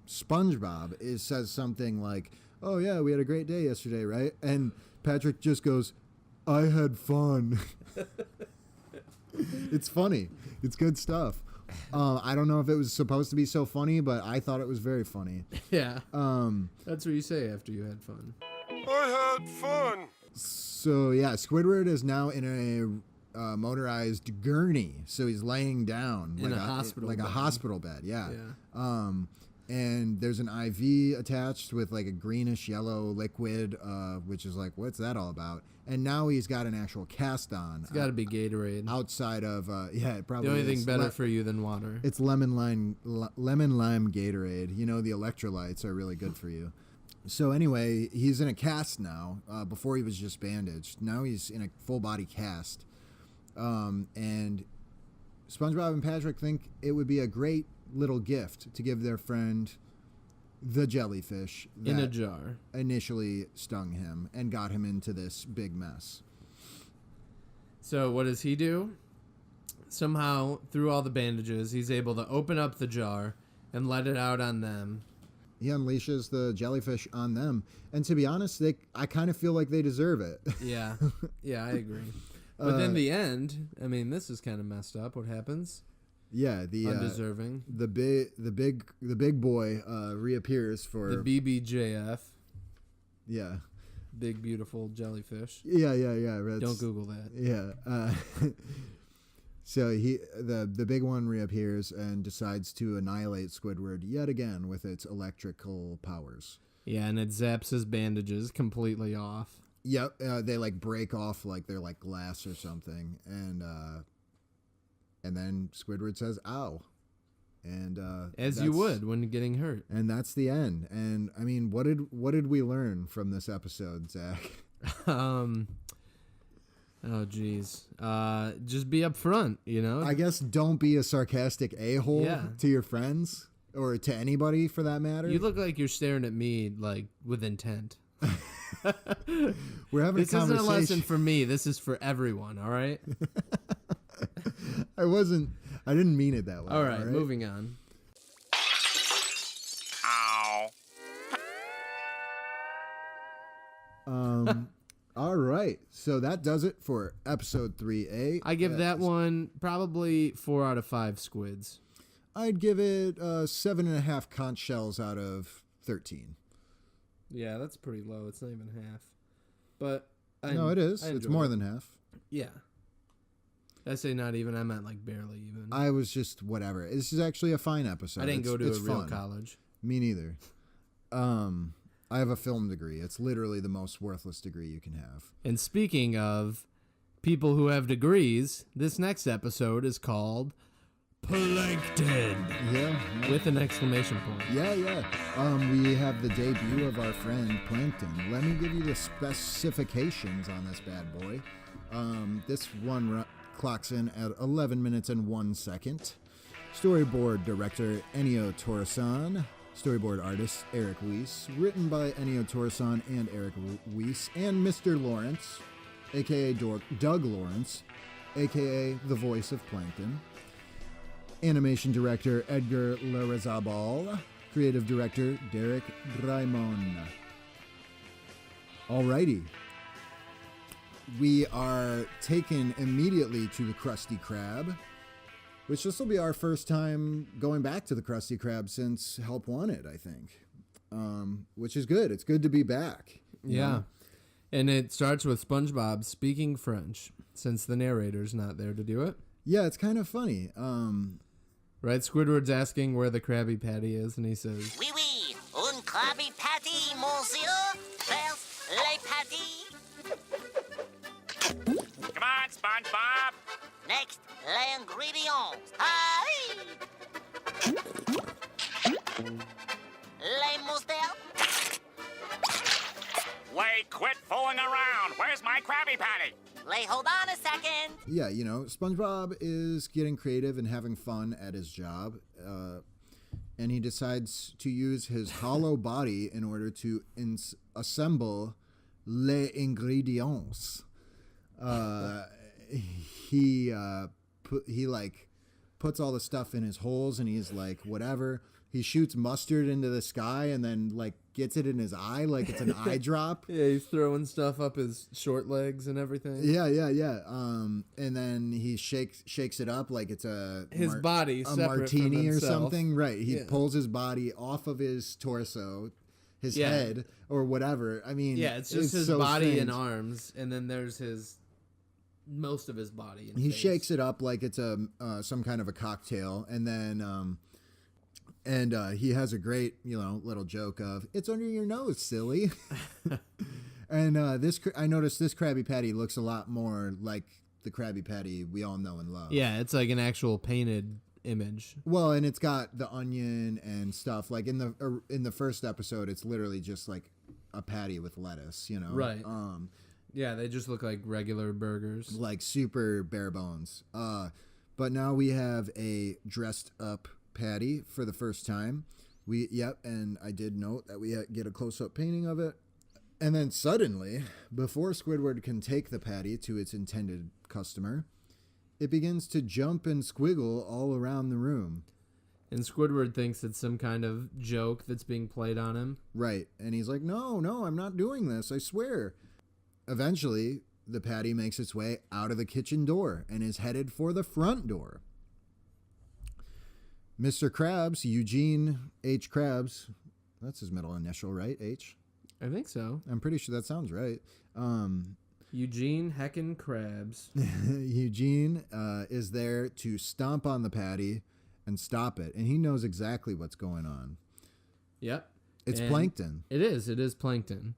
[SPEAKER 2] SpongeBob says something like, oh, yeah, we had a great day yesterday, right? And Patrick just goes, I had fun. It's funny. It's good stuff. I don't know if it was supposed to be so funny, but I thought it was very funny.
[SPEAKER 1] Yeah. That's what you say after you had fun.
[SPEAKER 5] I had fun.
[SPEAKER 2] So, yeah, Squidward is now in a motorized gurney. So he's laying down.
[SPEAKER 1] In a hospital
[SPEAKER 2] Like
[SPEAKER 1] bed.
[SPEAKER 2] a hospital bed, yeah.
[SPEAKER 1] Yeah.
[SPEAKER 2] And there's an IV attached with like a greenish yellow liquid, which is like, what's that all about? And now he's got an actual cast on.
[SPEAKER 1] It's got to be Gatorade.
[SPEAKER 2] Outside of, it probably
[SPEAKER 1] The only
[SPEAKER 2] is.
[SPEAKER 1] thing better for you than water.
[SPEAKER 2] It's lemon lime Gatorade. You know, the electrolytes are really good for you. So anyway, he's in a cast now. Before he was just bandaged. Now he's in a full body cast. And SpongeBob and Patrick think it would be a great little gift to give their friend the jellyfish that
[SPEAKER 1] in a jar
[SPEAKER 2] initially stung him and got him into this big mess.
[SPEAKER 1] So what does he do? Somehow, through all the bandages, he's able to open up the jar and let it out on them.
[SPEAKER 2] He unleashes the jellyfish on them, and to be honest, I kind of feel like they deserve it.
[SPEAKER 1] Yeah, I agree. But in the end, I mean, this is kind of messed up. What happens?
[SPEAKER 2] Yeah, the
[SPEAKER 1] undeserving.
[SPEAKER 2] The big boy reappears for
[SPEAKER 1] the BBJF.
[SPEAKER 2] Yeah,
[SPEAKER 1] big beautiful jellyfish.
[SPEAKER 2] Yeah.
[SPEAKER 1] Don't Google that.
[SPEAKER 2] Yeah. So the big one reappears and decides to annihilate Squidward yet again with its electrical powers.
[SPEAKER 1] Yeah, and it zaps his bandages completely off.
[SPEAKER 2] Yep, they like break off like they're like glass or something, and then Squidward says, "Ow," and
[SPEAKER 1] as you would when getting hurt.
[SPEAKER 2] And that's the end. And I mean, what did we learn from this episode, Zach?
[SPEAKER 1] Oh geez, just be upfront, you know.
[SPEAKER 2] I guess don't be a sarcastic a-hole to your friends or to anybody for that matter.
[SPEAKER 1] You look like you're staring at me like with intent.
[SPEAKER 2] We're having
[SPEAKER 1] this
[SPEAKER 2] a conversation.
[SPEAKER 1] Isn't a lesson for me. This is for everyone. All right.
[SPEAKER 2] I didn't mean it that way.
[SPEAKER 1] All right, moving on.
[SPEAKER 2] All right, so that does it for episode 3A.
[SPEAKER 1] I give that one probably 4 out of 5 squids.
[SPEAKER 2] I'd give it 7.5 conch shells out of 13.
[SPEAKER 1] Yeah, that's pretty low. It's not even half. But
[SPEAKER 2] no, it is. It's more than half.
[SPEAKER 1] Yeah. I say not even. I meant like barely even.
[SPEAKER 2] I was just whatever. This is actually a fine episode.
[SPEAKER 1] I didn't go to a real
[SPEAKER 2] fun.
[SPEAKER 1] college.
[SPEAKER 2] Me neither. I have a film degree. It's literally the most worthless degree you can have.
[SPEAKER 1] And speaking of people who have degrees, this next episode is called Plankton.
[SPEAKER 2] Yeah.
[SPEAKER 1] With an exclamation point.
[SPEAKER 2] Yeah. We have the debut of our friend Plankton. Let me give you the specifications on this bad boy. This one clocks in at 11 minutes and 1 second. Storyboard director Ennio Torreson. Storyboard artist Eric Weiss. Written by Ennio Torreson and Eric Weiss. And Mr. Lawrence, a.k.a. Doug Lawrence, a.k.a. the voice of Plankton. Animation director Edgar Larrazabal. Creative director Derek Draymond. Alrighty. We are taken immediately to the Krusty Krab, which this will be our first time going back to the Krusty Krab since Help Wanted, I think, which is good. It's good to be back.
[SPEAKER 1] Yeah.
[SPEAKER 2] know?
[SPEAKER 1] And it starts with SpongeBob speaking French, since the narrator's not there to do it.
[SPEAKER 2] Yeah, it's kind of funny.
[SPEAKER 1] Right? Squidward's asking where the Krabby Patty is, and he says,
[SPEAKER 4] Oui, oui, un Krabby Patty, monsieur. First, les patties.
[SPEAKER 6] Come on, SpongeBob.
[SPEAKER 4] Next, les ingrédients. Aye. Les moustaches.
[SPEAKER 6] Wait, quit fooling around. Where's my Krabby Patty?
[SPEAKER 4] Hold on a second.
[SPEAKER 2] Yeah, you know, SpongeBob is getting creative and having fun at his job, and he decides to use his hollow body in order to assemble les ingrédients. He puts all the stuff in his holes, and he's like, whatever. He shoots mustard into the sky and then like gets it in his eye like it's an eye drop.
[SPEAKER 1] yeah, he's throwing stuff up his short legs and everything.
[SPEAKER 2] Yeah. And then he shakes it up like it's
[SPEAKER 1] his body,
[SPEAKER 2] a
[SPEAKER 1] separate
[SPEAKER 2] martini
[SPEAKER 1] from
[SPEAKER 2] or
[SPEAKER 1] himself.
[SPEAKER 2] something. Right. He pulls his body off of his torso, his head, or whatever. I mean,
[SPEAKER 1] yeah, it's just his
[SPEAKER 2] so
[SPEAKER 1] body
[SPEAKER 2] strange.
[SPEAKER 1] and arms, and then there's most of his body. And
[SPEAKER 2] He
[SPEAKER 1] face.
[SPEAKER 2] shakes it up like it's some kind of a cocktail, and then And he has a great, little joke of, "It's under your nose, silly." And I noticed this Krabby Patty looks a lot more like the Krabby Patty we all know and love.
[SPEAKER 1] Yeah, it's like an actual painted image.
[SPEAKER 2] Well, and it's got the onion and stuff. Like in the first episode, it's literally just like a patty with lettuce,
[SPEAKER 1] Right. Yeah, they just look like regular burgers.
[SPEAKER 2] Like super bare bones. But now we have a dressed up patty for the first time. And I did note that we get a close up painting of it. And then suddenly, before Squidward can take the patty to its intended customer, it begins to jump and squiggle all around the room.
[SPEAKER 1] And Squidward thinks it's some kind of joke that's being played on him.
[SPEAKER 2] Right. And he's like, no, I'm not doing this, I swear. Eventually, the patty makes its way out of the kitchen door and is headed for the front door. Mr. Krabs, Eugene H. Krabs, that's his middle initial, right? H?
[SPEAKER 1] I think so.
[SPEAKER 2] I'm pretty sure that sounds right.
[SPEAKER 1] Eugene Heckin' Krabs.
[SPEAKER 2] Eugene is there to stomp on the patty and stop it. And he knows exactly what's going on.
[SPEAKER 1] Yep.
[SPEAKER 2] It's
[SPEAKER 1] And
[SPEAKER 2] Plankton.
[SPEAKER 1] It is Plankton.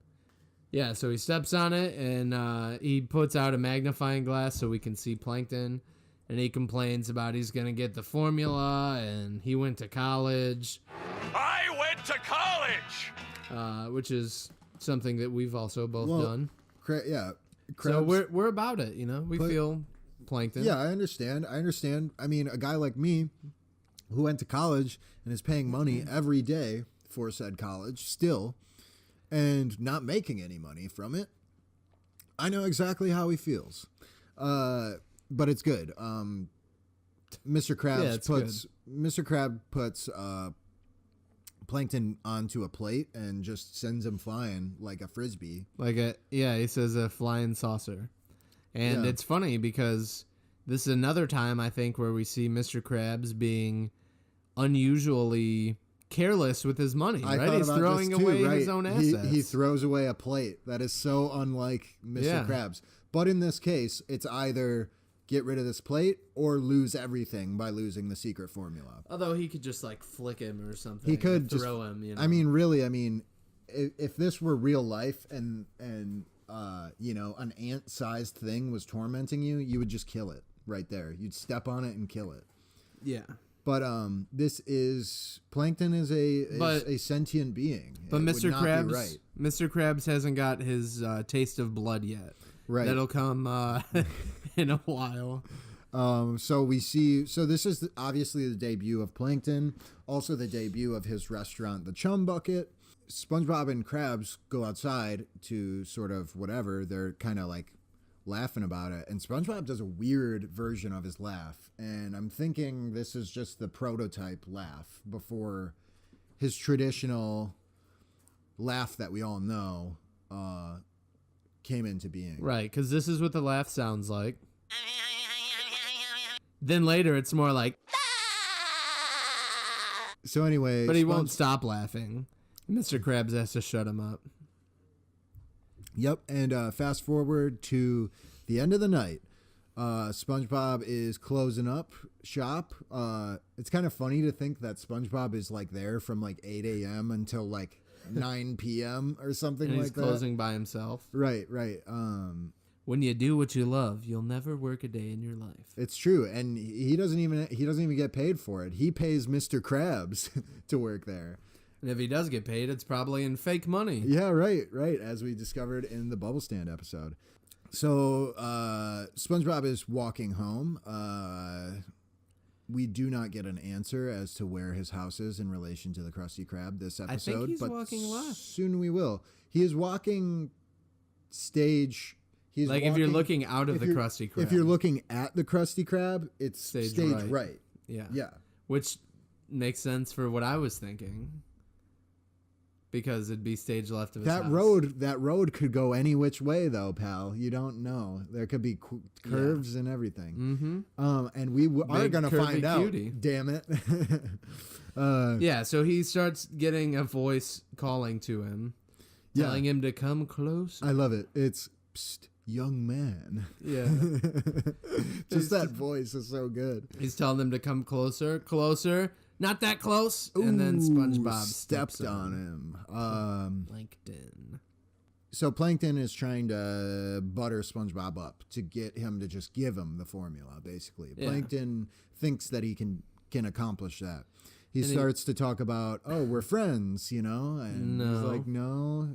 [SPEAKER 1] Yeah, so he steps on it and he puts out a magnifying glass so we can see Plankton. And he complains about he's going to get the formula and he went to college.
[SPEAKER 6] I went to college!
[SPEAKER 1] Which is something that we've also both done.
[SPEAKER 2] Yeah.
[SPEAKER 1] So
[SPEAKER 2] Krabs,
[SPEAKER 1] we're about it, We feel Plankton.
[SPEAKER 2] yeah, I understand. I mean, a guy like me who went to college and is paying money every day for said college still and not making any money from it, I know exactly how he feels. But it's good. Mr. Krab puts Plankton onto a plate and just sends him flying like a frisbee.
[SPEAKER 1] He says a flying saucer. And
[SPEAKER 2] Yeah.
[SPEAKER 1] it's funny because this is another time, I think, where we see Mr. Krabs being unusually careless with his money,
[SPEAKER 2] I
[SPEAKER 1] right?
[SPEAKER 2] thought
[SPEAKER 1] He's
[SPEAKER 2] about
[SPEAKER 1] throwing
[SPEAKER 2] this too,
[SPEAKER 1] away
[SPEAKER 2] right?
[SPEAKER 1] his own assets.
[SPEAKER 2] He throws away a plate. That is so unlike Mr.
[SPEAKER 1] Yeah.
[SPEAKER 2] Krabs. But in this case, it's either get rid of this plate or lose everything by losing the secret formula.
[SPEAKER 1] Although he could just flick him or something.
[SPEAKER 2] He could
[SPEAKER 1] and
[SPEAKER 2] just
[SPEAKER 1] throw him.
[SPEAKER 2] I mean, really, if this were real life and an ant-sized thing was tormenting you, you would just kill it right there. You'd step on it and kill it.
[SPEAKER 1] Yeah.
[SPEAKER 2] But Plankton is a sentient being.
[SPEAKER 1] But
[SPEAKER 2] It would
[SPEAKER 1] Mr.
[SPEAKER 2] not be
[SPEAKER 1] Krabs,
[SPEAKER 2] right.
[SPEAKER 1] Mr. Krabs hasn't got his taste of blood yet.
[SPEAKER 2] Right.
[SPEAKER 1] That'll come in a while.
[SPEAKER 2] So this is obviously the debut of Plankton, also the debut of his restaurant, the Chum Bucket. SpongeBob and Krabs go outside to sort of whatever. They're kind of laughing about it. And SpongeBob does a weird version of his laugh. And I'm thinking this is just the prototype laugh before his traditional laugh that we all know came into being.
[SPEAKER 1] Right, because this is what the laugh sounds like. Then later it's more like...
[SPEAKER 2] So anyway...
[SPEAKER 1] But he won't stop laughing. Mr. Krabs has to shut him up.
[SPEAKER 2] Yep, and fast forward to the end of the night. SpongeBob is closing up shop. It's kind of funny to think that SpongeBob is there from 8 a.m. until 9 p.m. or something
[SPEAKER 1] And
[SPEAKER 2] like
[SPEAKER 1] he's
[SPEAKER 2] that.
[SPEAKER 1] closing by himself.
[SPEAKER 2] Right.
[SPEAKER 1] When you do what you love, you'll never work a day in your life.
[SPEAKER 2] It's true, and he doesn't even get paid for it. He pays Mr. Krabs to work there.
[SPEAKER 1] And if he does get paid, it's probably in fake money.
[SPEAKER 2] Yeah, right, as we discovered in the Bubble Stand episode. So SpongeBob is walking home. We do not get an answer as to where his house is in relation to the Krusty Krab this episode.
[SPEAKER 1] I think he's
[SPEAKER 2] but
[SPEAKER 1] walking left.
[SPEAKER 2] Soon we will. He is walking stage. He's
[SPEAKER 1] if you're looking out of the Krusty Krab.
[SPEAKER 2] If you're looking at the Krusty Krab, it's stage right.
[SPEAKER 1] Yeah. Which makes sense for what I was thinking. Because it'd be stage left of his house.
[SPEAKER 2] That road could go any which way, though, pal. You don't know. There could be curves and everything. Mm-hmm. And we are going to find out. Damn it.
[SPEAKER 1] Yeah, so he starts getting a voice calling to him, telling him to come close.
[SPEAKER 2] I love it. It's, psst, young man.
[SPEAKER 1] Yeah.
[SPEAKER 2] Just that voice is so good.
[SPEAKER 1] He's telling them to come closer, closer. not that close. And then SpongeBob
[SPEAKER 2] stepped on him.
[SPEAKER 1] Plankton.
[SPEAKER 2] So Plankton is trying to butter SpongeBob up to get him to just give him the formula, basically.
[SPEAKER 1] Yeah.
[SPEAKER 2] Plankton thinks that he can accomplish that. He starts to talk about, oh, we're friends, you know? And he's like, no.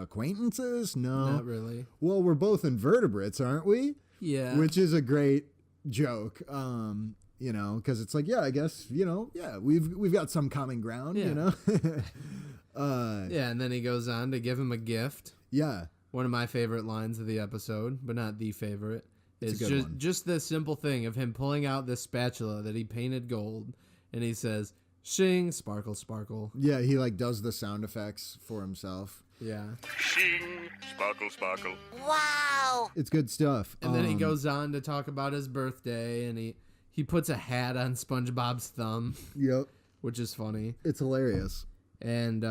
[SPEAKER 2] Acquaintances? No.
[SPEAKER 1] Not really.
[SPEAKER 2] Well, we're both invertebrates, aren't we?
[SPEAKER 1] Yeah.
[SPEAKER 2] Which is a great joke, you know, because it's like, yeah, I guess, you know, yeah, we've got some common ground, you know?
[SPEAKER 1] Yeah, and then he goes on to give him a gift.
[SPEAKER 2] Yeah.
[SPEAKER 1] One of my favorite lines of the episode, but not the favorite, is
[SPEAKER 2] a good one.
[SPEAKER 1] just the simple thing of him pulling out this spatula that he painted gold, and he says, "Shing, sparkle, sparkle."
[SPEAKER 2] Yeah, he like does the sound effects for himself.
[SPEAKER 1] Yeah.
[SPEAKER 6] Shing, sparkle, sparkle.
[SPEAKER 4] Wow!
[SPEAKER 2] It's good stuff.
[SPEAKER 1] And then he goes on to talk about his birthday, and he puts a hat on SpongeBob's thumb,
[SPEAKER 2] Yep.
[SPEAKER 1] which is funny.
[SPEAKER 2] It's hilarious.
[SPEAKER 1] And,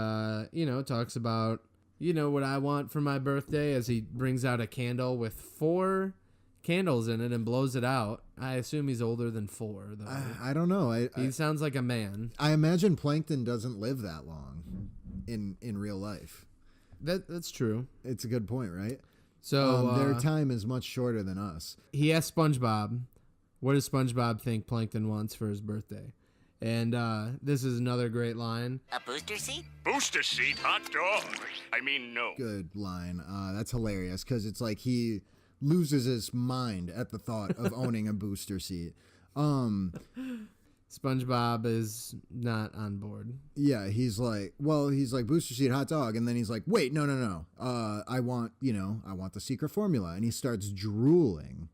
[SPEAKER 1] you know, talks about, you know, what I want for my birthday as he brings out a candle with 4 candles in it and blows it out. I assume he's older than 4, though.
[SPEAKER 2] I don't know.
[SPEAKER 1] He sounds like a man.
[SPEAKER 2] I imagine Plankton doesn't live that long in real life.
[SPEAKER 1] That's true.
[SPEAKER 2] It's a good point, right?
[SPEAKER 1] So
[SPEAKER 2] their time is much shorter than us.
[SPEAKER 1] he asked SpongeBob, what does SpongeBob think Plankton wants for his birthday? And this is another great line.
[SPEAKER 4] A booster seat?
[SPEAKER 6] Booster seat, hot dog. I mean, no.
[SPEAKER 2] Good line. That's hilarious because it's like he loses his mind at the thought of owning a booster seat.
[SPEAKER 1] SpongeBob is not on board.
[SPEAKER 2] Yeah, he's like booster seat, hot dog, and then he's like, wait, no. I want the secret formula, and he starts drooling.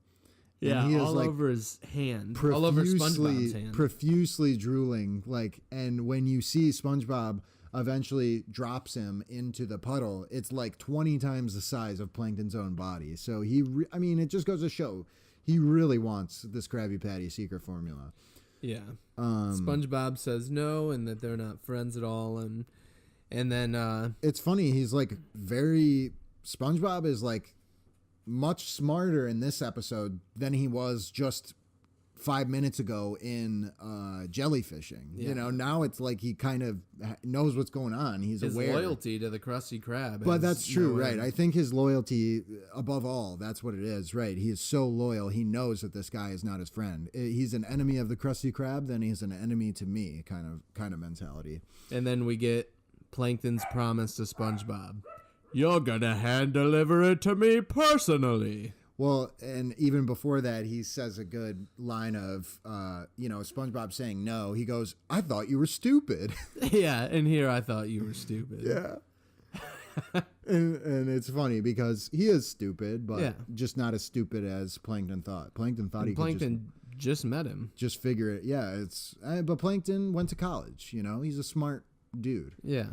[SPEAKER 1] Yeah,
[SPEAKER 2] and he is
[SPEAKER 1] all
[SPEAKER 2] like
[SPEAKER 1] over his hand. All over SpongeBob's hand.
[SPEAKER 2] Profusely drooling, like, and when you see SpongeBob eventually drops him into the puddle, it's like 20 times the size of Plankton's own body. So it just goes to show he really wants this Krabby Patty secret formula.
[SPEAKER 1] Yeah. SpongeBob says no, and that they're not friends at all, and then
[SPEAKER 2] it's funny. He's like SpongeBob is like much smarter in this episode than he was just 5 minutes ago in Jellyfishing.
[SPEAKER 1] Yeah.
[SPEAKER 2] You know, now it's like he kind of knows what's going on. He's
[SPEAKER 1] his
[SPEAKER 2] aware.
[SPEAKER 1] loyalty to the Krusty Krab.
[SPEAKER 2] But that's true,
[SPEAKER 1] no
[SPEAKER 2] right?
[SPEAKER 1] end.
[SPEAKER 2] I think his loyalty, above all, that's what it is, right? He is so loyal. He knows that this guy is not his friend. He's an enemy of the Krusty Krab, then he's an enemy to me, kind of mentality.
[SPEAKER 1] And then we get Plankton's promise to SpongeBob. You're gonna hand deliver it to me personally.
[SPEAKER 2] Well, and even before that, he says a good line of, SpongeBob saying no. He goes, I thought you were stupid.
[SPEAKER 1] Yeah, and here I thought you were stupid.
[SPEAKER 2] Yeah. and it's funny because he is stupid, but just not as stupid as Plankton thought. Plankton thought
[SPEAKER 1] Plankton just met him.
[SPEAKER 2] just figure it. Yeah, but Plankton went to college, you know? He's a smart dude.
[SPEAKER 1] Yeah.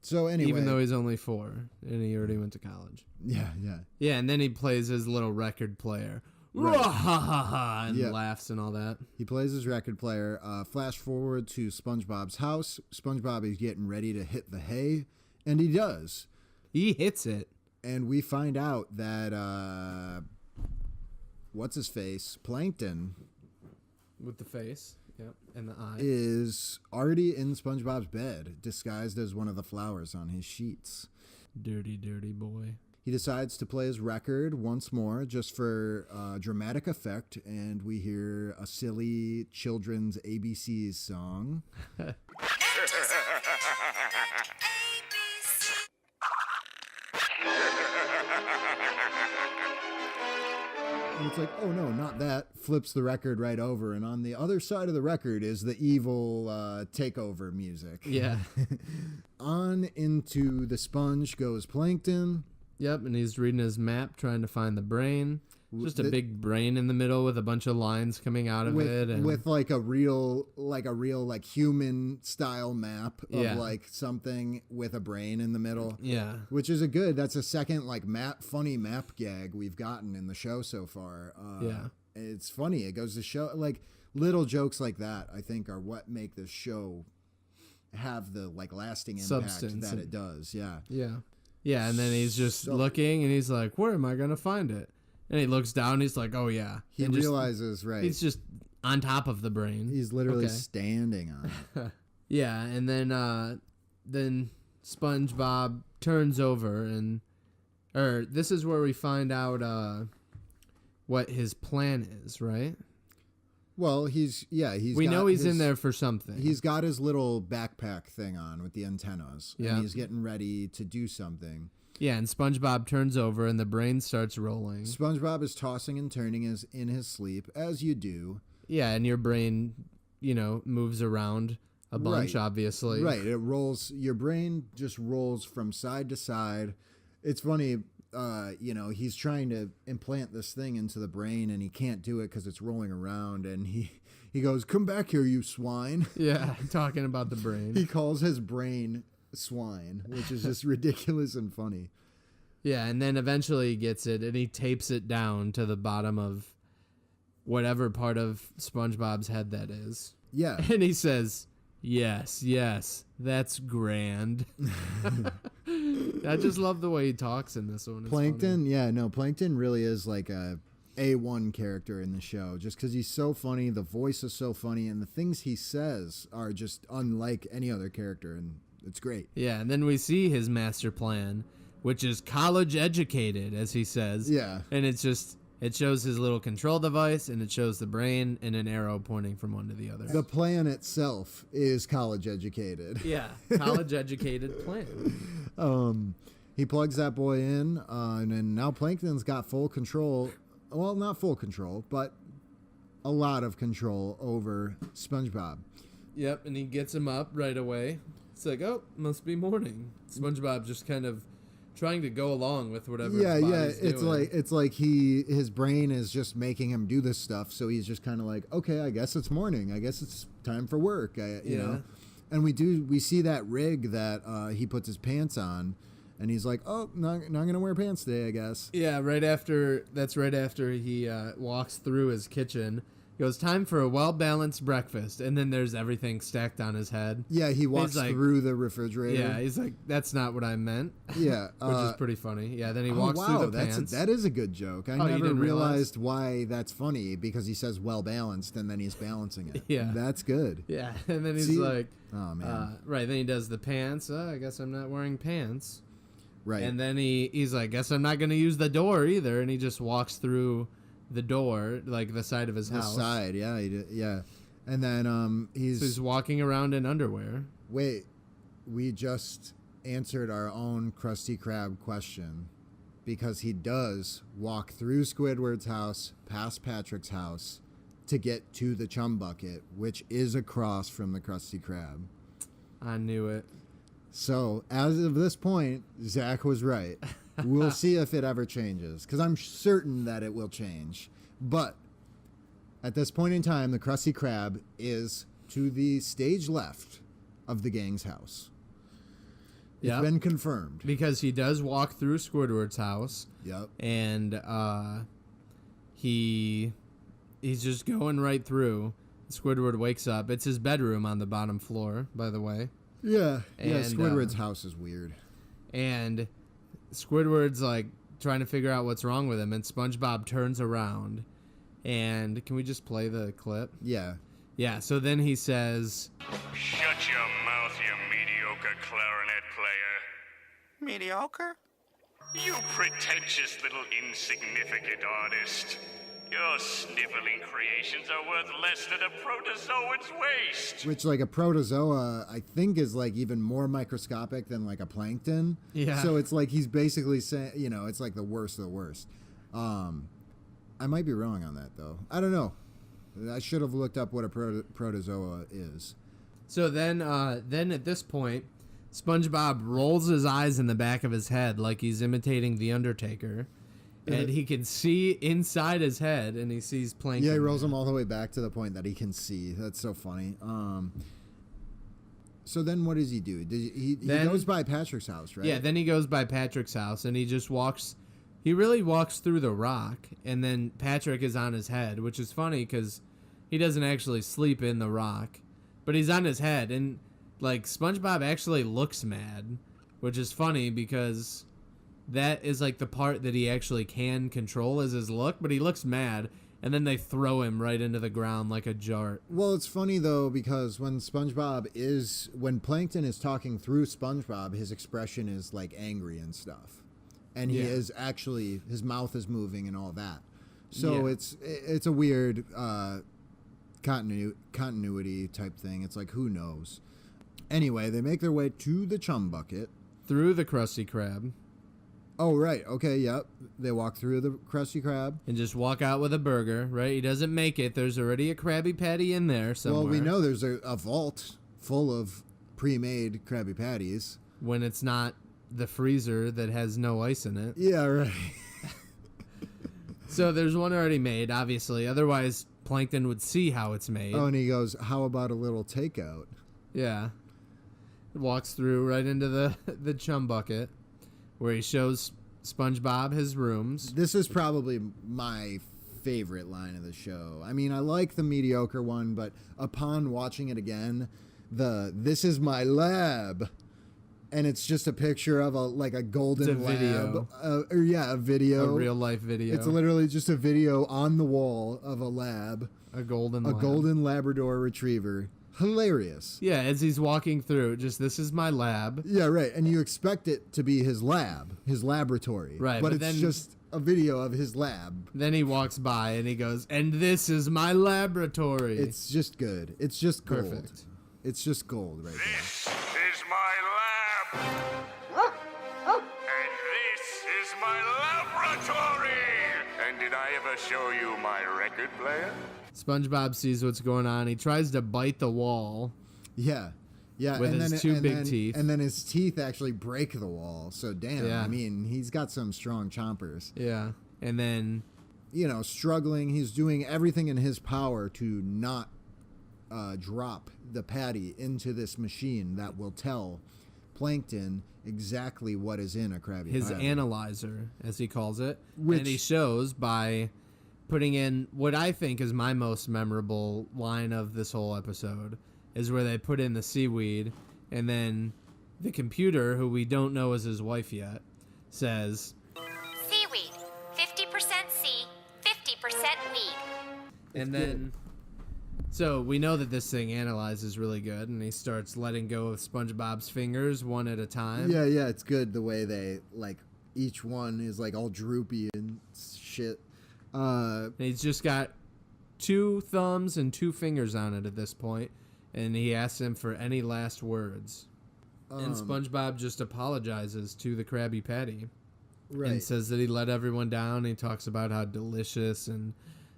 [SPEAKER 2] So anyway.
[SPEAKER 1] Even though he's only 4 and he already went to college.
[SPEAKER 2] Yeah.
[SPEAKER 1] Yeah, and then he plays his little record player.
[SPEAKER 2] Right.
[SPEAKER 1] Ha ha ha, and
[SPEAKER 2] Yeah.
[SPEAKER 1] laughs and all that.
[SPEAKER 2] He plays his record player. Flash forward to SpongeBob's house. SpongeBob is getting ready to hit the hay, and he does.
[SPEAKER 1] He hits it.
[SPEAKER 2] And we find out that, what's his face? Plankton
[SPEAKER 1] With the face. Yep. And the eye.
[SPEAKER 2] is already in SpongeBob's bed, disguised as one of the flowers on his sheets.
[SPEAKER 1] Dirty, dirty boy.
[SPEAKER 2] He decides to play his record once more just for dramatic effect, and we hear a silly children's ABCs song. And it's like, oh no, not that. Flips the record right over, and on the other side of the record is the evil takeover music.
[SPEAKER 1] Yeah.
[SPEAKER 2] On into the sponge goes Plankton.
[SPEAKER 1] Yep, and he's reading his map, trying to find the brain. Just a
[SPEAKER 2] The-
[SPEAKER 1] big brain in the middle with a bunch of lines coming out of it. And
[SPEAKER 2] with like a real human style map of
[SPEAKER 1] Yeah.
[SPEAKER 2] like something with a brain in the middle.
[SPEAKER 1] yeah.
[SPEAKER 2] Which is that's a second like funny map gag we've gotten in the show so far.
[SPEAKER 1] Yeah.
[SPEAKER 2] It's funny. It goes to show like little jokes like that, I think, are what make this show have the like lasting impact
[SPEAKER 1] Substance
[SPEAKER 2] that
[SPEAKER 1] and-
[SPEAKER 2] it does. Yeah.
[SPEAKER 1] Yeah. Yeah, and then he's just looking, and he's like, where am I going to find it? And he looks down, and he's like, oh, yeah.
[SPEAKER 2] He
[SPEAKER 1] And just-
[SPEAKER 2] realizes, right.
[SPEAKER 1] He's just on top of the brain.
[SPEAKER 2] He's literally
[SPEAKER 1] Okay.
[SPEAKER 2] standing on it.
[SPEAKER 1] Yeah, and then SpongeBob turns over or this is where we find out what his plan is, right?
[SPEAKER 2] Well, we
[SPEAKER 1] know he's in there for something.
[SPEAKER 2] He's got his little backpack thing on with the antennas.
[SPEAKER 1] Yeah.
[SPEAKER 2] And he's getting ready to do something.
[SPEAKER 1] Yeah, and SpongeBob turns over and the brain starts rolling.
[SPEAKER 2] SpongeBob is tossing and turning in his sleep, as you do.
[SPEAKER 1] Yeah, and your brain, moves around a bunch,
[SPEAKER 2] Right.
[SPEAKER 1] obviously.
[SPEAKER 2] Right. It rolls. Your brain just rolls from side to side. It's funny. He's trying to implant this thing into the brain, and he can't do it because it's rolling around. And he goes, "Come back here, you swine."
[SPEAKER 1] Yeah, talking about the brain.
[SPEAKER 2] He calls his brain swine, which is just ridiculous and funny.
[SPEAKER 1] Yeah, and then eventually he gets it, and he tapes it down to the bottom of whatever part of SpongeBob's head that is.
[SPEAKER 2] Yeah.
[SPEAKER 1] And he says, yes, that's grand. I just love the way he talks in this one. It's
[SPEAKER 2] Plankton, Plankton really is like a A1 character in the show, just because he's so funny, the voice is so funny, and the things he says are just unlike any other character, and it's great.
[SPEAKER 1] Yeah, and then we see his master plan, which is college educated, as he says.
[SPEAKER 2] Yeah.
[SPEAKER 1] And it shows his little control device, and it shows the brain and an arrow pointing from one to the other.
[SPEAKER 2] The plan itself is college educated.
[SPEAKER 1] Yeah, college educated plan.
[SPEAKER 2] He plugs that boy in, and then now Plankton's got full control. Well, not full control, but a lot of control over SpongeBob.
[SPEAKER 1] Yep, and he gets him up right away. It's like, oh, must be morning. SpongeBob just kind of trying to go along with whatever.
[SPEAKER 2] Yeah,
[SPEAKER 1] his
[SPEAKER 2] yeah.
[SPEAKER 1] body's
[SPEAKER 2] It's like his brain is just making him do this stuff, so he's just kind of like, okay, I guess it's morning. I guess it's time for work. You know. And we see that rig that he puts his pants on, and he's like, oh, not gonna wear pants today, I guess.
[SPEAKER 1] Yeah, right after he walks through his kitchen. He goes, time for a well-balanced breakfast, and then there's everything stacked on his head.
[SPEAKER 2] Yeah, he walks through the refrigerator.
[SPEAKER 1] Yeah, he's like, that's not what I meant.
[SPEAKER 2] Yeah.
[SPEAKER 1] Which is pretty funny. Yeah, then he walks through the pants.
[SPEAKER 2] That is a good joke. I never realized why that's funny, because he says well-balanced, and then he's balancing it.
[SPEAKER 1] Yeah.
[SPEAKER 2] That's good.
[SPEAKER 1] Yeah, and then he's like...
[SPEAKER 2] Oh, man.
[SPEAKER 1] right, then he does the pants. I guess I'm not wearing pants.
[SPEAKER 2] Right.
[SPEAKER 1] And then he's like, guess I'm not going to use the door either, and he just walks through the door, like the side of his house.
[SPEAKER 2] The side, yeah. Yeah. And then
[SPEAKER 1] he's walking around in underwear.
[SPEAKER 2] Wait, we just answered our own Krusty Krab question, because he does walk through Squidward's house, past Patrick's house, to get to the chum bucket, which is across from the Krusty Krab.
[SPEAKER 1] I knew it.
[SPEAKER 2] So, as of this point, Zach was right. We'll see if it ever changes, because I'm certain that it will change. But at this point in time, the Krusty Krab is to the stage left of the gang's house. It's been confirmed.
[SPEAKER 1] Because he does walk through Squidward's house.
[SPEAKER 2] Yep.
[SPEAKER 1] And he's just going right through. Squidward wakes up. It's his bedroom on the bottom floor, by the way.
[SPEAKER 2] Yeah. Yeah,
[SPEAKER 1] And,
[SPEAKER 2] Squidward's house is weird.
[SPEAKER 1] And Squidward's like trying to figure out what's wrong with him, and SpongeBob turns around. And can we just play the clip?
[SPEAKER 2] Yeah.
[SPEAKER 1] Yeah, so then he says,
[SPEAKER 6] Shut your mouth, you mediocre clarinet player.
[SPEAKER 5] Mediocre?
[SPEAKER 6] You pretentious little insignificant artist. Your sniveling creations are worth less than a protozoan's waste.
[SPEAKER 2] Which, like, a protozoa, I think, is, like, even more microscopic than, like, a plankton.
[SPEAKER 1] Yeah.
[SPEAKER 2] So it's like he's basically saying, it's like the worst of the worst. I might be wrong on that, though. I don't know. I should have looked up what a protozoa is.
[SPEAKER 1] So then at this point, SpongeBob rolls his eyes in the back of his head like he's imitating The Undertaker. And he can see inside his head, and he sees Plankton.
[SPEAKER 2] Yeah, he rolls him all the way back to the point that he can see. That's so funny. So then what does he do? He goes by Patrick's house, right?
[SPEAKER 1] Yeah, then he goes by Patrick's house, and he just walks... He really walks through the rock, and then Patrick is on his head, which is funny because he doesn't actually sleep in the rock. But he's on his head, and, like, SpongeBob actually looks mad, which is funny because... That is like the part that he actually can control is his look, but he looks mad. And then they throw him right into the ground like a jart.
[SPEAKER 2] Well, it's funny though because when Plankton is talking through SpongeBob, his expression is like angry and stuff, and he is actually, his mouth is moving and all that. So it's a weird continuity type thing. It's like, who knows? Anyway, they make their way to the Chum Bucket
[SPEAKER 1] through the Krusty Krab.
[SPEAKER 2] Oh, right. Okay, yep. They walk through the Krusty Krab.
[SPEAKER 1] And just walk out with a burger, right? He doesn't make it. There's already a Krabby Patty in there somewhere.
[SPEAKER 2] Well, we know there's a vault full of pre-made Krabby Patties.
[SPEAKER 1] When it's not the freezer that has no ice in it.
[SPEAKER 2] Yeah, right.
[SPEAKER 1] So there's one already made, obviously. Otherwise, Plankton would see how it's made.
[SPEAKER 2] Oh, and he goes, how about a little takeout?
[SPEAKER 1] Yeah. Walks through right into the Chum Bucket, where he shows SpongeBob his rooms.
[SPEAKER 2] This is probably my favorite line of the show. I mean, I like the mediocre one, but upon watching it again, this is my lab. And it's just a picture of a golden lab.
[SPEAKER 1] Video.
[SPEAKER 2] A video.
[SPEAKER 1] A real life video.
[SPEAKER 2] It's literally just a video on the wall of a lab.
[SPEAKER 1] A golden
[SPEAKER 2] Labrador retriever. Hilarious.
[SPEAKER 1] Yeah, as he's walking through, this is my lab.
[SPEAKER 2] Yeah, right. And you expect it to be his lab, his laboratory.
[SPEAKER 1] Right.
[SPEAKER 2] But it's just a video of his lab.
[SPEAKER 1] Then he walks by and he goes, and this is my laboratory.
[SPEAKER 2] It's just good. It's just gold.
[SPEAKER 1] Perfect.
[SPEAKER 2] It's just gold right there.
[SPEAKER 6] This is my lab. And this is my laboratory. And did I ever show you my record player?
[SPEAKER 1] SpongeBob sees what's going on. He tries to bite the wall.
[SPEAKER 2] Yeah. Yeah.
[SPEAKER 1] With his two big teeth.
[SPEAKER 2] And then his teeth actually break the wall. So, damn.
[SPEAKER 1] Yeah.
[SPEAKER 2] I mean, he's got some strong chompers.
[SPEAKER 1] Yeah. And then,
[SPEAKER 2] struggling. He's doing everything in his power to not drop the patty into this machine that will tell Plankton exactly what is in a Krabby
[SPEAKER 1] his
[SPEAKER 2] Patty.
[SPEAKER 1] analyzer, as he calls it.
[SPEAKER 2] Which,
[SPEAKER 1] and he shows by putting in what I think is my most memorable line of this whole episode, is where they put in the seaweed, and then the computer, who we don't know is his wife yet, says,
[SPEAKER 7] seaweed, 50% sea, 50% weed.
[SPEAKER 1] And then, so we know that this thing analyzes really good, and he starts letting go of SpongeBob's fingers one at a time.
[SPEAKER 2] Yeah, it's good the way they, each one is, all droopy and shit.
[SPEAKER 1] And he's just got 2 thumbs and 2 fingers on it at this point, and he asks him for any last words. And SpongeBob just apologizes to the Krabby Patty.
[SPEAKER 2] Right.
[SPEAKER 1] And says that he let everyone down. He talks about how delicious and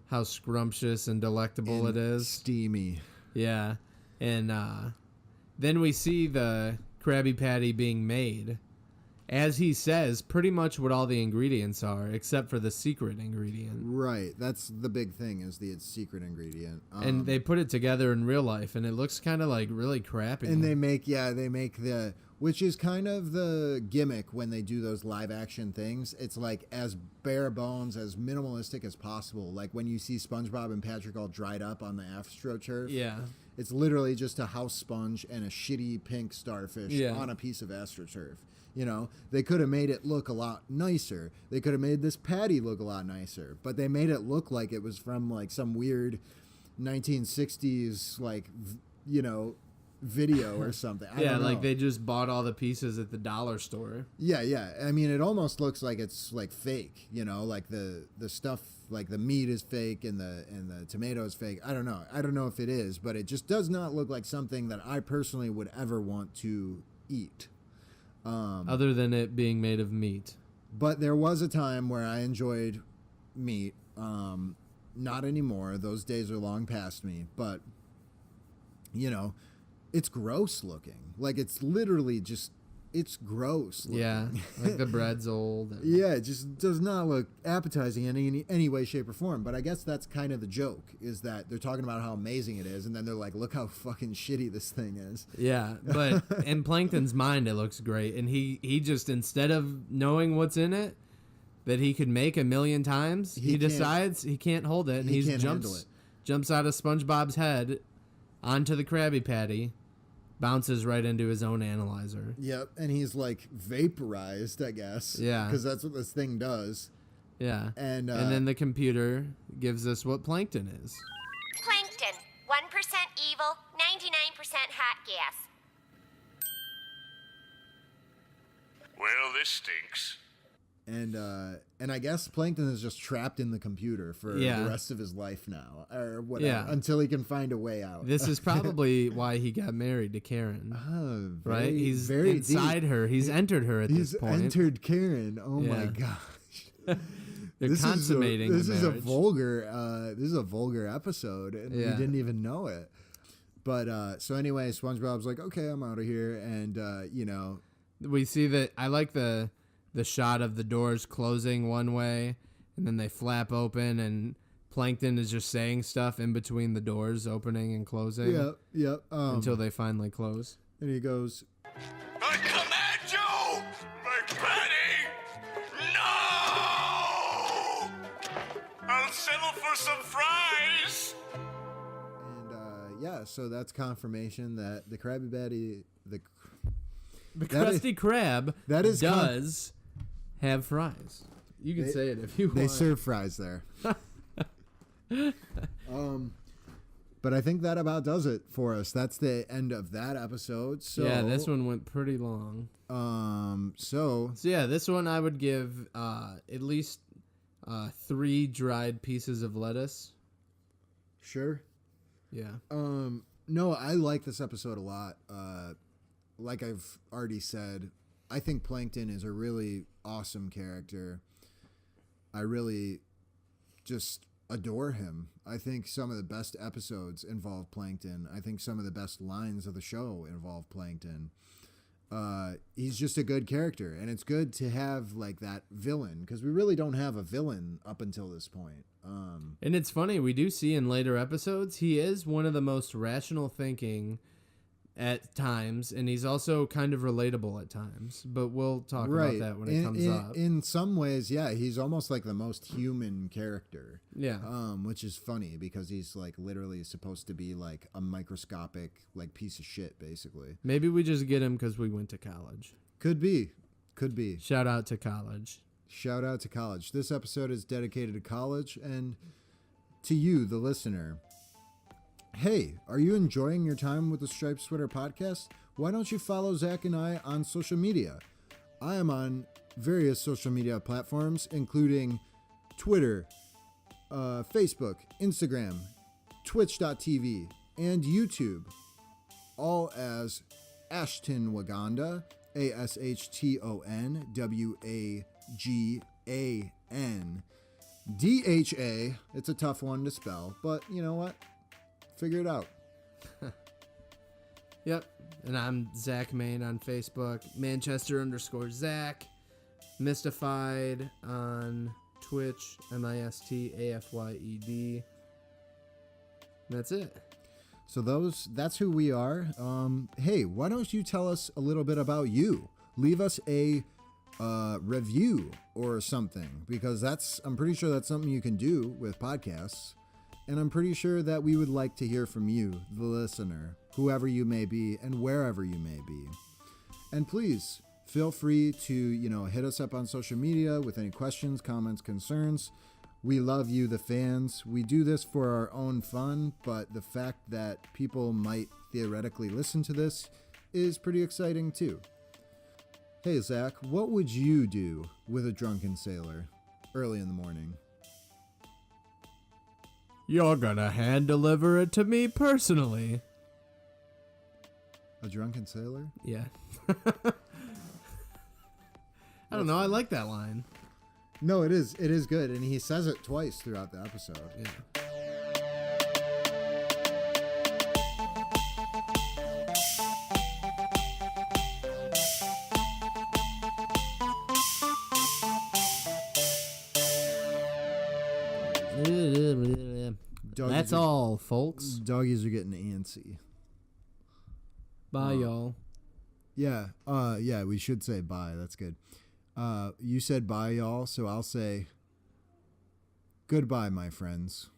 [SPEAKER 1] how scrumptious and delectable it is.
[SPEAKER 2] Steamy.
[SPEAKER 1] Yeah. And then we see the Krabby Patty being made. As he says, pretty much what all the ingredients are, except for the secret ingredient.
[SPEAKER 2] Right. That's the big thing, is the secret ingredient.
[SPEAKER 1] And they put it together in real life, and it looks kind of really crappy.
[SPEAKER 2] And they make which is kind of the gimmick when they do those live action things. It's as bare bones, as minimalistic as possible. Like when you see SpongeBob and Patrick all dried up on the AstroTurf.
[SPEAKER 1] Yeah.
[SPEAKER 2] It's literally just a house sponge and a shitty pink starfish on a piece of AstroTurf. They could have made it look a lot nicer. They could have made this patty look a lot nicer. But they made it look like it was from some weird 1960s video or something. I don't know.
[SPEAKER 1] They just bought all the pieces at the dollar store.
[SPEAKER 2] Yeah. I mean, it almost looks like it's fake. The stuff, the meat is fake and the tomato is fake. I don't know if it is, but it just does not look like something that I personally would ever want to eat.
[SPEAKER 1] Other than it being made of meat.
[SPEAKER 2] But there was a time where I enjoyed meat. Not anymore. Those days are long past me. But, it's gross looking. It's literally just, it's gross looking.
[SPEAKER 1] Yeah, the bread's old.
[SPEAKER 2] Yeah, it just does not look appetizing in any way, shape, or form. But I guess that's kind of the joke, is that they're talking about how amazing it is, and then they're like, look how fucking shitty this thing is.
[SPEAKER 1] Yeah, but in Plankton's mind, it looks great. And he just, instead of knowing what's in it, that he could make 1,000,000 times, he decides he can't hold it, and he jumps out of SpongeBob's head onto the Krabby Patty, bounces right into his own analyzer.
[SPEAKER 2] Yep, and he's vaporized, I guess.
[SPEAKER 1] Yeah.
[SPEAKER 2] Because that's what this thing does.
[SPEAKER 1] Yeah.
[SPEAKER 2] And
[SPEAKER 1] then the computer gives us what Plankton is.
[SPEAKER 7] Plankton, 1% evil, 99% hot gas.
[SPEAKER 6] Well, this stinks.
[SPEAKER 2] And I guess Plankton is just trapped in the computer for
[SPEAKER 1] Yeah.
[SPEAKER 2] the rest of his life now, or whatever,
[SPEAKER 1] Yeah.
[SPEAKER 2] until he can find a way out.
[SPEAKER 1] This is probably why he got married to Karen.
[SPEAKER 2] Oh,
[SPEAKER 1] Right?
[SPEAKER 2] very-
[SPEAKER 1] He's
[SPEAKER 2] very
[SPEAKER 1] inside
[SPEAKER 2] deep.
[SPEAKER 1] her. He's entered her at
[SPEAKER 2] He's
[SPEAKER 1] this point.
[SPEAKER 2] entered Karen. Oh my
[SPEAKER 1] Yeah.
[SPEAKER 2] gosh.
[SPEAKER 1] They're consummating
[SPEAKER 2] This
[SPEAKER 1] the
[SPEAKER 2] is a
[SPEAKER 1] marriage.
[SPEAKER 2] vulgar episode, and
[SPEAKER 1] Yeah.
[SPEAKER 2] we didn't even know it. But so anyway, SpongeBob's like, okay, I'm out of here, and
[SPEAKER 1] We see that I like the shot of the doors closing one way and then they flap open and Plankton is just saying stuff in between the doors opening and closing
[SPEAKER 2] yeah.
[SPEAKER 1] until they finally close.
[SPEAKER 2] And he goes,
[SPEAKER 6] I command you, McPatty! No! I'll settle for some fries!
[SPEAKER 2] and yeah, so that's confirmation that the Krabby Patty,
[SPEAKER 1] The
[SPEAKER 2] That is-
[SPEAKER 1] Krusty Krab
[SPEAKER 2] that is
[SPEAKER 1] does have fries. You can
[SPEAKER 2] They-
[SPEAKER 1] say it if you
[SPEAKER 2] they
[SPEAKER 1] want.
[SPEAKER 2] serve fries there. But I think that about does it for us. That's the end of that episode. So
[SPEAKER 1] Yeah, this one went pretty long.
[SPEAKER 2] So
[SPEAKER 1] So yeah, this one I would give at least 3 dried pieces of lettuce.
[SPEAKER 2] sure.
[SPEAKER 1] Yeah.
[SPEAKER 2] No, I like this episode a lot. Like I've already said, I think Plankton is a really awesome character. I really just adore him. I think some of the best episodes involve Plankton. I think some of the best lines of the show involve Plankton. He's just a good character, and it's good to have like that villain, because we really don't have a villain up until this point.
[SPEAKER 1] And it's funny, we do see in later episodes, he is one of the most rational thinking at times, and he's also kind of relatable at times. But we'll talk about that when it comes up.
[SPEAKER 2] In some ways, yeah, he's almost like the most human character.
[SPEAKER 1] Yeah.
[SPEAKER 2] Which is funny because he's like literally supposed to be like a microscopic like piece of shit, basically.
[SPEAKER 1] Maybe we just get him because we went to college.
[SPEAKER 2] Could be.
[SPEAKER 1] Shout out to college.
[SPEAKER 2] Shout out to college. This episode is dedicated to college and to you, the listener. Hey, are you enjoying your time with the Striped Sweater podcast? Why don't you follow Zach and I on social media? I am on various social media platforms, including Twitter, Facebook, Instagram, Twitch.tv, and YouTube, all as Ashton Waganda, ASHTONWAGAN. DHA. It's a tough one to spell, but you know what? Figure it out.
[SPEAKER 1] Yep. And I'm Zach Main on Facebook, Manchester_Zach, Mystified on Twitch, MISTAFYED. That's it.
[SPEAKER 2] So that's who we are. Hey, why don't you tell us a little bit about you? Leave us a review or something, because I'm pretty sure that's something you can do with podcasts. And I'm pretty sure that we would like to hear from you, the listener, whoever you may be and wherever you may be. And please feel free to, hit us up on social media with any questions, comments, concerns. We love you, the fans. We do this for our own fun, but the fact that people might theoretically listen to this is pretty exciting too. Hey, Zach, what would you do with a drunken sailor early in the morning?
[SPEAKER 1] You're gonna hand deliver it to me personally.
[SPEAKER 2] A drunken sailor?
[SPEAKER 1] Yeah. I don't know. I like that line.
[SPEAKER 2] No, it is. It is good, and he says it twice throughout the episode.
[SPEAKER 1] Yeah. That's all, folks.
[SPEAKER 2] Doggies are getting antsy.
[SPEAKER 1] Bye, y'all.
[SPEAKER 2] Yeah. Yeah. We should say bye. That's good. You said bye, y'all, so I'll say goodbye, my friends.